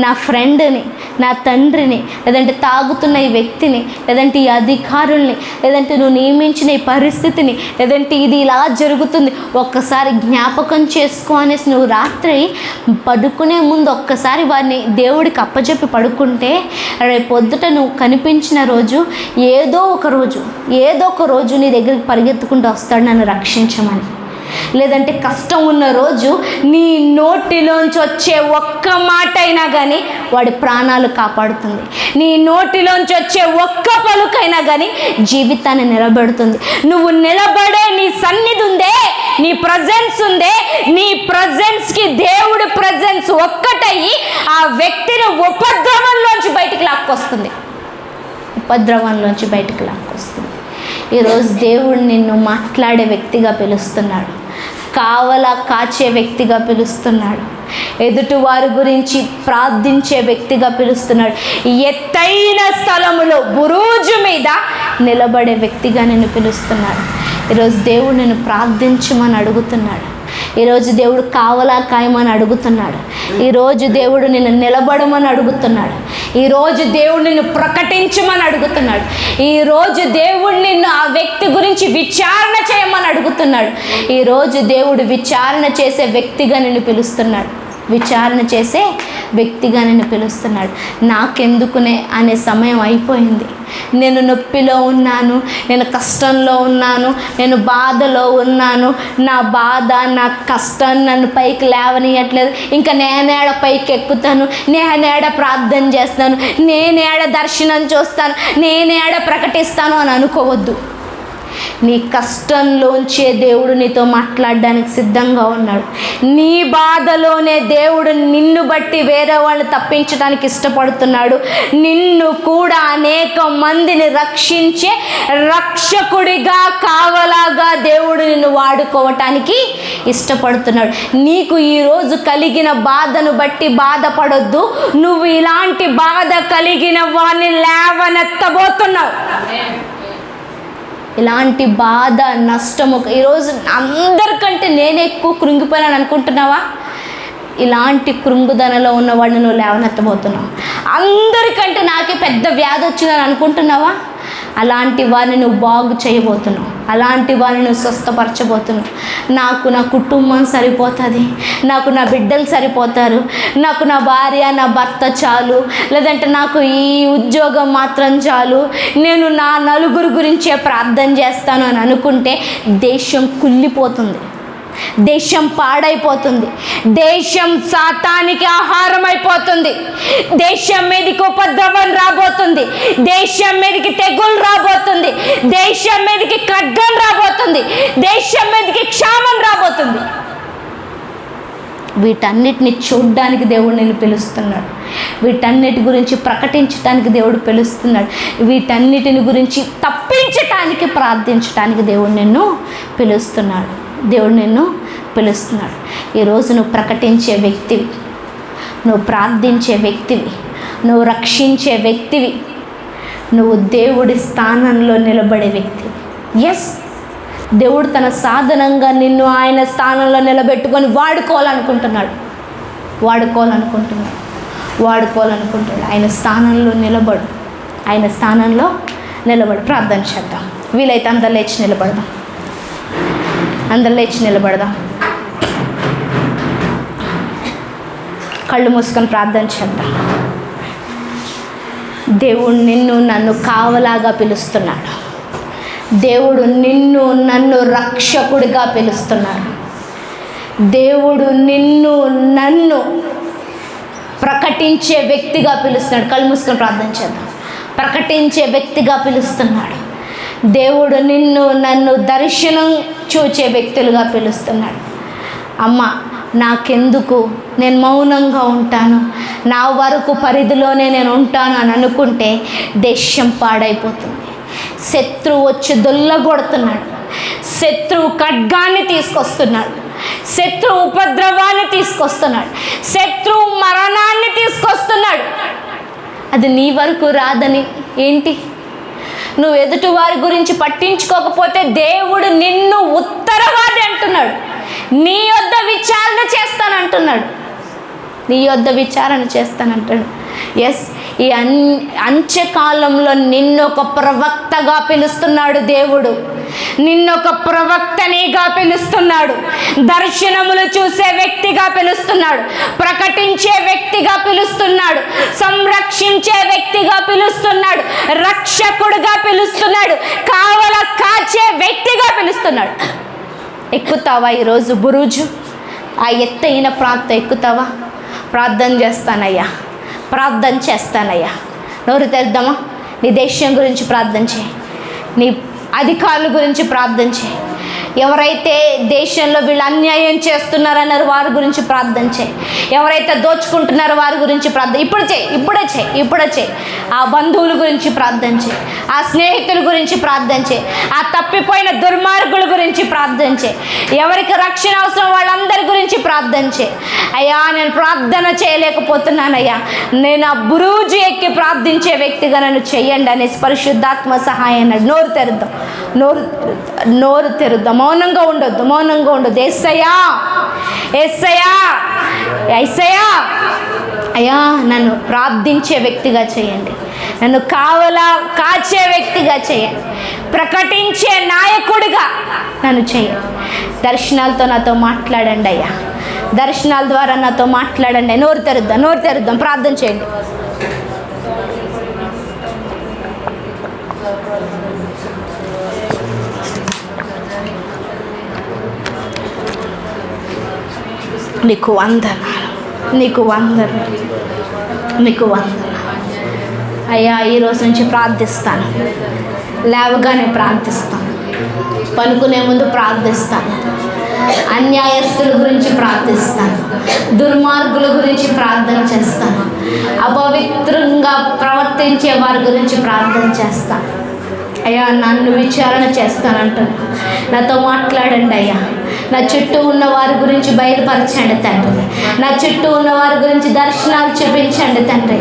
నా ఫ్రెండ్ని, నా తండ్రిని, లేదంటే తాగుతున్న ఈ వ్యక్తిని, లేదంటే ఈ అధికారుల్ని, లేదంటే నువ్వు నియమించిన ఈ పరిస్థితిని, లేదంటే ఇది ఇలా జరుగుతుంది, ఒక్కసారి జ్ఞాపకం చేసుకో అనేసి నువ్వు రాత్రి పడుకునే ముందు ఒక్కసారి వారిని దేవుడికి అప్పచెప్పి పడుకుంటే రేపు పొద్దుట నువ్వు కనిపించిన రోజు ఏదో ఒక రోజు నీ దగ్గరికి పరిగెత్తుకుంటూ వస్తాడు నన్ను రక్షించమని. లేదంటే కష్టం ఉన్న రోజు నీ నోటిలోంచి వచ్చే ఒక్క మాట అయినా కానీ వాడి ప్రాణాలు కాపాడుతుంది. నీ నోటిలోంచి వచ్చే ఒక్క పలుకైనా కానీ జీవితాన్ని నిలబెడుతుంది. నువ్వు నిలబడే నీ సన్నిధి ఉందే, నీ ప్రజెన్స్ ఉందే, నీ ప్రజెన్స్కి దేవుడి ప్రజెన్స్ ఒక్కటయ్యి ఆ వ్యక్తిని ఉపద్రవంలోంచి బయటికి లాక్కొస్తుంది. ఈరోజు దేవుడు నిన్ను మాట్లాడే వ్యక్తిగా పిలుస్తున్నాడు, కావలా కాచే వ్యక్తిగా పిలుస్తున్నాడు, ఎదుటివారి గురించి ప్రార్థించే వ్యక్తిగా పిలుస్తున్నాడు, ఎత్తైన స్థలములో బురుజు మీద నిలబడే వ్యక్తిగా నిన్ను పిలుస్తున్నాడు. ఈరోజు దేవుడు నిన్ను ప్రార్థించమని అడుగుతున్నాడు. ఈరోజు దేవుడు కావలా కాయమని అడుగుతున్నాడు. ఈరోజు దేవుడు నిన్ను నిలబడమని అడుగుతున్నాడు. ఈరోజు దేవుడు నిన్ను ప్రకటించమని అడుగుతున్నాడు. ఈరోజు దేవుడు నిన్ను ఆ వ్యక్తి గురించి విచారణ చేయమని అడుగుతున్నాడు. ఈరోజు దేవుడు విచారణ చేసే వ్యక్తిగా నిన్ను పిలుస్తున్నాడు. నాకెందుకునే అనే సమయం అయిపోయింది. నేను నొప్పిలో ఉన్నాను, నేను కష్టంలో ఉన్నాను, నేను బాధలో ఉన్నాను, నా బాధ నా కష్టం నన్ను పైకి లేవనియట్లేదు, ఇంకా నేనేడ పైకి ఎక్కుతాను, నేనేడ ప్రార్థన చేస్తాను, నేనేడ దర్శనం చూస్తాను, నేనేడ ప్రకటిస్తాను అని అనుకోవద్దు. నీ కష్టంలోంచే దేవుడు నీతో మాట్లాడడానికి సిద్ధంగా ఉన్నాడు. నీ బాధలోనే దేవుడు నిన్ను బట్టి వేరే వాళ్ళని తప్పించడానికి ఇష్టపడుతున్నాడు. నిన్ను కూడా అనేక మందిని రక్షించే రక్షకుడిగా, కావలాగా దేవుడు నిన్ను వాడుకోవటానికి ఇష్టపడుతున్నాడు. నీకు ఈరోజు కలిగిన బాధను బట్టి బాధపడొద్దు. నువ్వు ఇలాంటి బాధ కలిగిన వాడిని లేవనెత్తబోతున్నావు. ఇలాంటి బాధ, నష్టము, ఈరోజు అందరికంటే నేనే ఎక్కువ కృంగిపోయాను అనుకుంటున్నావా? ఇలాంటి కృంగుదనలో ఉన్నవాడిని నువ్వు లేవనెత్తబోతున్నావు. అందరికంటే నాకే పెద్ద వ్యాధి వచ్చిందని అనుకుంటున్నావా? అలాంటి వారిని నువ్వు బాగు చేయబోతున్నావు, అలాంటి వారిని నువ్వు స్వస్థపరచబోతున్నావు. నాకు నా కుటుంబం సరిపోతుంది, నాకు నా బిడ్డలు సరిపోతారు, నాకు నా భార్య నా భర్త చాలు, లేదంటే నాకు ఈ ఉద్యోగం మాత్రం చాలు, నేను నా నలుగురు గురించే ప్రార్థన చేస్తాను అని అనుకుంటే దేశం కుళ్ళిపోతుంది, దేశం పాడైపోతుంది, దేశం సాతానికి ఆహారం అయిపోతుంది, దేశం మీదకి ఉపద్రవం రాబోతుంది, దేశం మీదకి తెగులు రాబోతుంది, దేశం మీదకి ఖడ్గం రాబోతుంది, దేశం మీదకి క్షామం రాబోతుంది. వీటన్నిటిని చూడ్డానికి దేవుడు నేను పిలుస్తున్నాడు. వీటన్నిటి గురించి ప్రకటించడానికి దేవుడు పిలుస్తున్నాడు. వీటన్నిటిని గురించి తప్పించటానికి, ప్రార్థించటానికి దేవుడు నిన్ను పిలుస్తున్నాడు. ఈరోజు నువ్వు ప్రకటించే వ్యక్తివి, నువ్వు ప్రార్థించే వ్యక్తివి, నువ్వు రక్షించే వ్యక్తివి, నువ్వు దేవుడి స్థానంలో నిలబడే వ్యక్తివి. ఎస్, దేవుడు తన సాధనంగా నిన్ను ఆయన స్థానంలో నిలబెట్టుకొని వాడుకోవాలనుకుంటున్నాడు. ఆయన స్థానంలో నిలబడు, ప్రార్థన చేద్దాం. వీలైతే అందరు లేచి నిలబడదాం. కళ్ళు మూసుకొని ప్రార్థన చేద్దాం. దేవుడు నిన్ను నన్ను కావలాగా పిలుస్తున్నాడు. దేవుడు నిన్ను నన్ను రక్షకుడిగా పిలుస్తున్నాడు. దేవుడు నిన్ను నన్ను ప్రకటించే వ్యక్తిగా పిలుస్తున్నాడు. కళ్ళు మూసుకొని ప్రార్థన చేద్దాం. ప్రకటించే వ్యక్తిగా పిలుస్తున్నాడు. దేవుడు నిన్ను నన్ను దర్శనం చూచే వ్యక్తులుగా పిలుస్తున్నాడు. అమ్మ నాకెందుకు, నేను మౌనంగా ఉంటాను, నా వరకు పరిధిలోనే నేను ఉంటాను అని అనుకుంటే దేశం పాడైపోతుంది. శత్రువు వచ్చి దొల్లగొడుతున్నాడు, శత్రువు ఖడ్గాన్ని తీసుకొస్తున్నాడు, శత్రువు ఉపద్రవాన్ని తీసుకొస్తున్నాడు, శత్రువు మరణాన్ని తీసుకొస్తున్నాడు. అది నీ వరకు రాదని ఏంటి? నువ్వు ఎదుటి వారి గురించి పట్టించుకోకపోతే దేవుడు నిన్ను ఉత్తరవాది అంటున్నాడు. నీ యొద్ద విచారణ చేస్తానంటున్నాడు, నీ యొద్ద విచారణ చేస్తానంటాడు. ఎస్, ఈ అంత్యకాలంలో నిన్నొక ప్రవక్తగా పిలుస్తున్నాడు దేవుడు, నిన్నొక ప్రవక్తనిగా పిలుస్తున్నాడు, దర్శనములు చూసే వ్యక్తిగా పిలుస్తున్నాడు, ప్రకటించే వ్యక్తిగా పిలుస్తున్నాడు, సంరక్షించే వ్యక్తిగా పిలుస్తున్నాడు, రక్షకుడుగా పిలుస్తున్నాడు, కావల కాచే వ్యక్తిగా పిలుస్తున్నాడు. ఎక్కుతావా ఈరోజు బురుజు? ఆ ఎత్తైన ప్రాంతం ఎక్కుతావా? ప్రార్థన చేస్తానయ్యా, ప్రార్థన చేస్తానయ్యా. నోరు తెరుద్దామా? నీ దేశం గురించి ప్రార్థన చేయి, నీ అధికారుల గురించి ప్రార్థన చేయి. ఎవరైతే దేశంలో వీళ్ళు అన్యాయం చేస్తున్నారన్నారు వారి గురించి ప్రార్థన చేయి. ఎవరైతే దోచుకుంటున్నారో వారి గురించి ప్రార్థన ఇప్పుడే చేయి. ఆ బంధువుల గురించి ప్రార్థన చేయి, ఆ స్నేహితుల గురించి ప్రార్థన చేయి, ఆ తప్పిపోయిన దుర్మార్గుల గురించి ప్రార్థన చేయి, ఎవరికి రక్షణ అవసరం వాళ్ళందరి గురించి ప్రార్థన చేయి. అయ్యా నేను ప్రార్థన చేయలేకపోతున్నానయ్యా, నేను ఆ బురుజు ఎక్కి ప్రార్థించే వ్యక్తిగా నన్ను చెయ్యండి అనేసి పరిశుద్ధాత్మ సహాయం అన్నాడు. నోరు తెరుద్దాం, మౌనంగా ఉండొద్దు. యేసయ్యా అయ్యా నన్ను ప్రార్థించే వ్యక్తిగా చేయండి, నన్ను కాచే వ్యక్తిగా చేయండి, ప్రకటించే నాయకుడిగా నన్ను చేయండి. దర్శనాలతో నాతో మాట్లాడండి అయ్యా, దర్శనాల ద్వారా నాతో మాట్లాడండి. నోరు తెరుద్దాం, ప్రార్థన చేయండి. నీకు వందనాలు అయ్యా. ఈరోజు నుంచి ప్రార్థిస్తాను, లేవగానే ప్రార్థిస్తాను, పనుకునే ముందు ప్రార్థిస్తాను, అన్యాయస్తుల గురించి ప్రార్థిస్తాను, దుర్మార్గుల గురించి ప్రార్థన చేస్తాను, అపవిత్రంగా ప్రవర్తించే వారి గురించి ప్రార్థన చేస్తాను. అయ్యా నన్ను విచారణ చేస్తానంటాను, నాతో మాట్లాడండి అయ్యా. నా చుట్టూ ఉన్న వారి గురించి బయలుపరచండి తండ్రి, నా చుట్టూ ఉన్న వారి గురించి దర్శనాలు చూపించండి తండ్రి.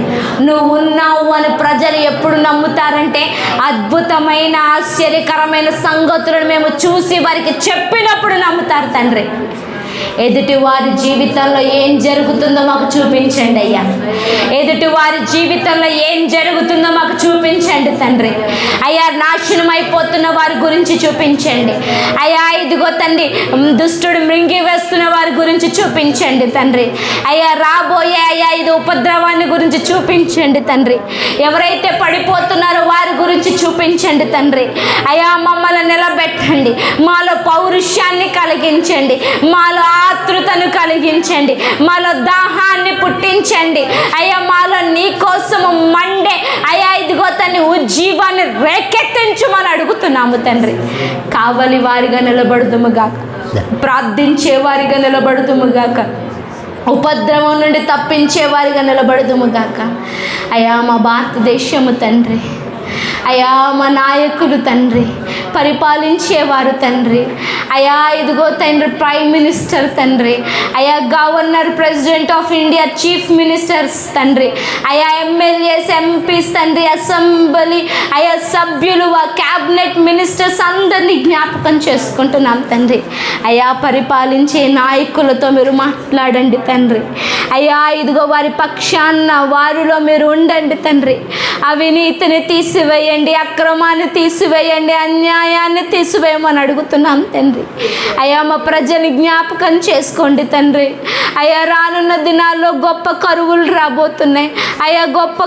నువ్వు ఉన్నావు అని ప్రజలు ఎప్పుడు నమ్ముతారంటే అద్భుతమైన ఆశ్చర్యకరమైన సంగతులను మేము చూసి వారికి చెప్పినప్పుడు నమ్ముతారు తండ్రి. ఎదుటి వారి జీవితంలో ఏం జరుగుతుందో మాకు చూపించండి అయ్యా, ఎదుటి వారి జీవితంలో ఏం జరుగుతుందో మాకు చూపించండి తండ్రి. అయ్యా నాశనం అయిపోతున్న వారి గురించి చూపించండి అయ్యా. ఇదిగో తండ్రి దుష్టుడు మృంగి వేస్తున్న వారి గురించి చూపించండి తండ్రి. అయ్యా రాబోయే ఇది ఉపద్రవాన్ని గురించి చూపించండి తండ్రి. ఎవరైతే పడిపోతున్నారో వారి గురించి చూపించండి తండ్రి. అయ్యా మమ్మల్ని నిలబెట్టండి, మాలో పౌరుషాన్ని కలిగించండి, మాలో ఆతృతను కలిగించండి, మాలో దాహాన్ని పుట్టించండి అయ్యా. మాలో నీ కోసము మండే అయ్యా ఇదిగో తండ్రి ఉజ్జీవాన్ని రేకెత్తించమని అడుగుతున్నాము తండ్రి. కావలి వారిగా నిలబడుదుముగాక, ప్రార్థించే వారిగా నిలబడుదుముగాక, ఉపద్రవం నుండి తప్పించే వారిగా నిలబడుదుముగాక అయ్యా. మా భారతదేశము తండ్రి అయ్యా, మా నాయకులు తండ్రి, పరిపాలించేవారు తండ్రి అయ్యా ఇదిగో తండ్రి ప్రైమ్ మినిస్టర్ తండ్రి అయ్యా, governor, president of India, chief ministers తండ్రి అయ్యా, ఎమ్మెల్యేస్, ఎంపీస్ తండ్రి, అసెంబ్లీ అయ్యా సభ్యులు, ఆ క్యాబినెట్ మినిస్టర్స్ అందరినీ జ్ఞాపకం చేసుకుంటున్నాం తండ్రి అయ్యా. పరిపాలించే నాయకులతో మీరు మాట్లాడండి తండ్రి అయ్యా. ఇదిగో వారి పక్షాన వారిలో మీరు ఉండండి తండ్రి. అవినీతిని తీసివేయండి, అక్రమాన్ని తీసివేయండి, అన్యాయాన్ని తీసివేయమని అడుగుతున్నాం తండ్రి అయ్యా. మా ప్రజని జ్ఞాపకం చేసుకోండి తండ్రి అయ్యా. రానున్న దినాల్లో గొప్ప కరువులు రాబోతున్నాయి అయ్యా, గొప్ప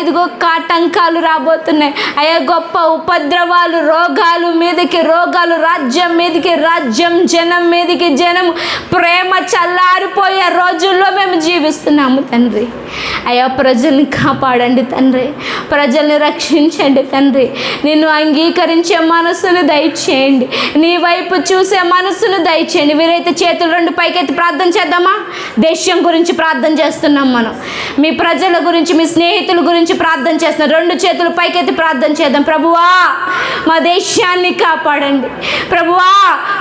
ఇదిగో ఆటంకాలు రాబోతున్నాయి అయ్యా, గొప్ప ఉపద్రవాలు, రోగాలు మీదకి రోగాలు, రాజ్యం మీదకి రాజ్యం, జనం మీదకి జనం, ప్రేమ చల్లారిపోయే రోజుల్లో మేము జీవిస్తున్నాము తండ్రి అయ్యా. ప్రజల్ని కాపాడండి తండ్రి, ప్రజల్ని రక్షించండి తండ్రి. నిన్ను అంగీకరించే మనసును దయచేయండి, నీ వైపు చూసే మనసును దయచేయండి. వీరైతే చేతులు రెండు పైకెత్తి ప్రార్థన చేద్దామా? దేశం గురించి ప్రార్థన చేస్తున్నాం మనం, మీ ప్రజల గురించి, మీ స్నేహితుల గురించి ప్రార్థన చేస్తున్నాం. రెండు చేతులు పైకెత్తి ప్రార్థన చేద్దాం. ప్రభువా, మా దేశాన్ని కాపాడండి. ప్రభువా,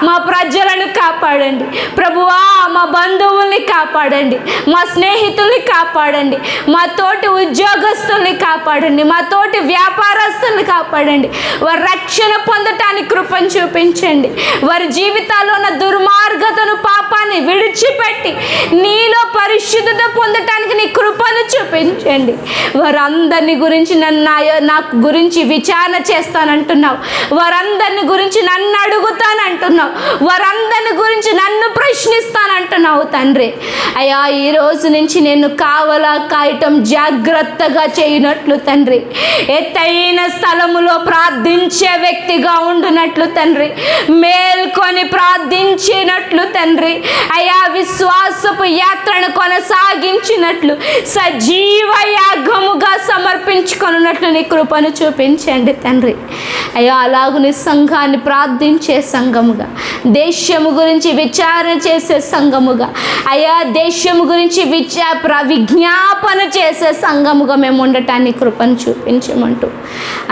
మా ప్రజలను కాపాడండి. ప్రభువా, మా బంధువుల్ని కాపాడండి. మా స్నేహితుల్ని కాపాడండి. మా తోటి ఉద్యోగస్తుల్ని కాపాడండి. మా తోటి వ్యాపారస్తుల్ని కాపాడండి. వారి రక్షణ పొందటానికి కృపను చూపించండి. వారి జీవితాల్లో ఉన్న దుర్మార్గతను, పాపాన్ని విడిచిపెట్టి నీలో పరిశుద్ధత పొందటానికి నీ కృపను చూపించండి. వారందరిని గురించి నాకు గురించి విచారణ చేస్తానంటున్నావు. వారందరిని గురించి నన్ను అడుగుతానంటున్నావు. వారందరిని గురించి నన్ను ప్రశ్నిస్తానంటున్నావు తండ్రి. అయ్యా, ఈ రోజు నుంచి నేను కావలా కాయటం జాగ్రత్తగా చేయనట్లు తండ్రి, ఎత్తైన స్థలములో ప్రార్థించే వ్యక్తిగా ఉండునట్లు తండ్రి, మేల్కొని ప్రార్థించినట్లు తండ్రి, అయ్యా విశ్వాసపు యాత్రను కొనసాగించినట్లు సజీవ యాగముగా సమర్పించుకొనున్నట్లు నీ కృపను చూపించండి తండ్రి. అయ్యా, అలాగు నీ సంఘాన్ని ప్రార్థించే సంఘముగా, దేశము గురించి విచారణ చేసే సంఘముగా, అయ్యా దేశము గురించి విజ్ఞాపన చేసే సంఘముగా మేము ఉండటాన్ని కృపను చూపించమంటూ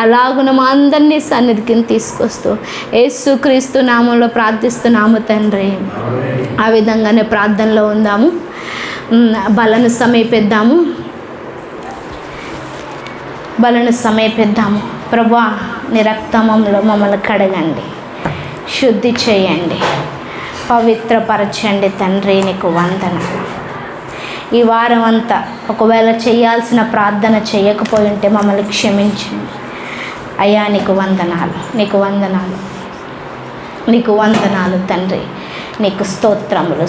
అలాగున మా అందరినీ సన్నిధికి తీసుకొస్తూ యేసుక్రీస్తు నామంలో ప్రార్థిస్తున్నాము తండ్రి. ఆ విధంగానే ప్రార్థనలో ఉందాము. బలను సమీపిద్దాము. ప్రభువా, నీ రక్తమంలో మమ్మల్ని కడగండి, శుద్ధి చేయండి, పవిత్రపరచండి తండ్రి. నీకు వందనాలు. ఈ వారం అంతా ఒకవేళ చేయాల్సిన ప్రార్థన చేయకపోయి ఉంటే మమ్మల్ని క్షమించండి అయ్యా. నీకు వందనాలు, నీకు వందనాలు, నీకు వందనాలు తండ్రి. నీకు స్తోత్రములు.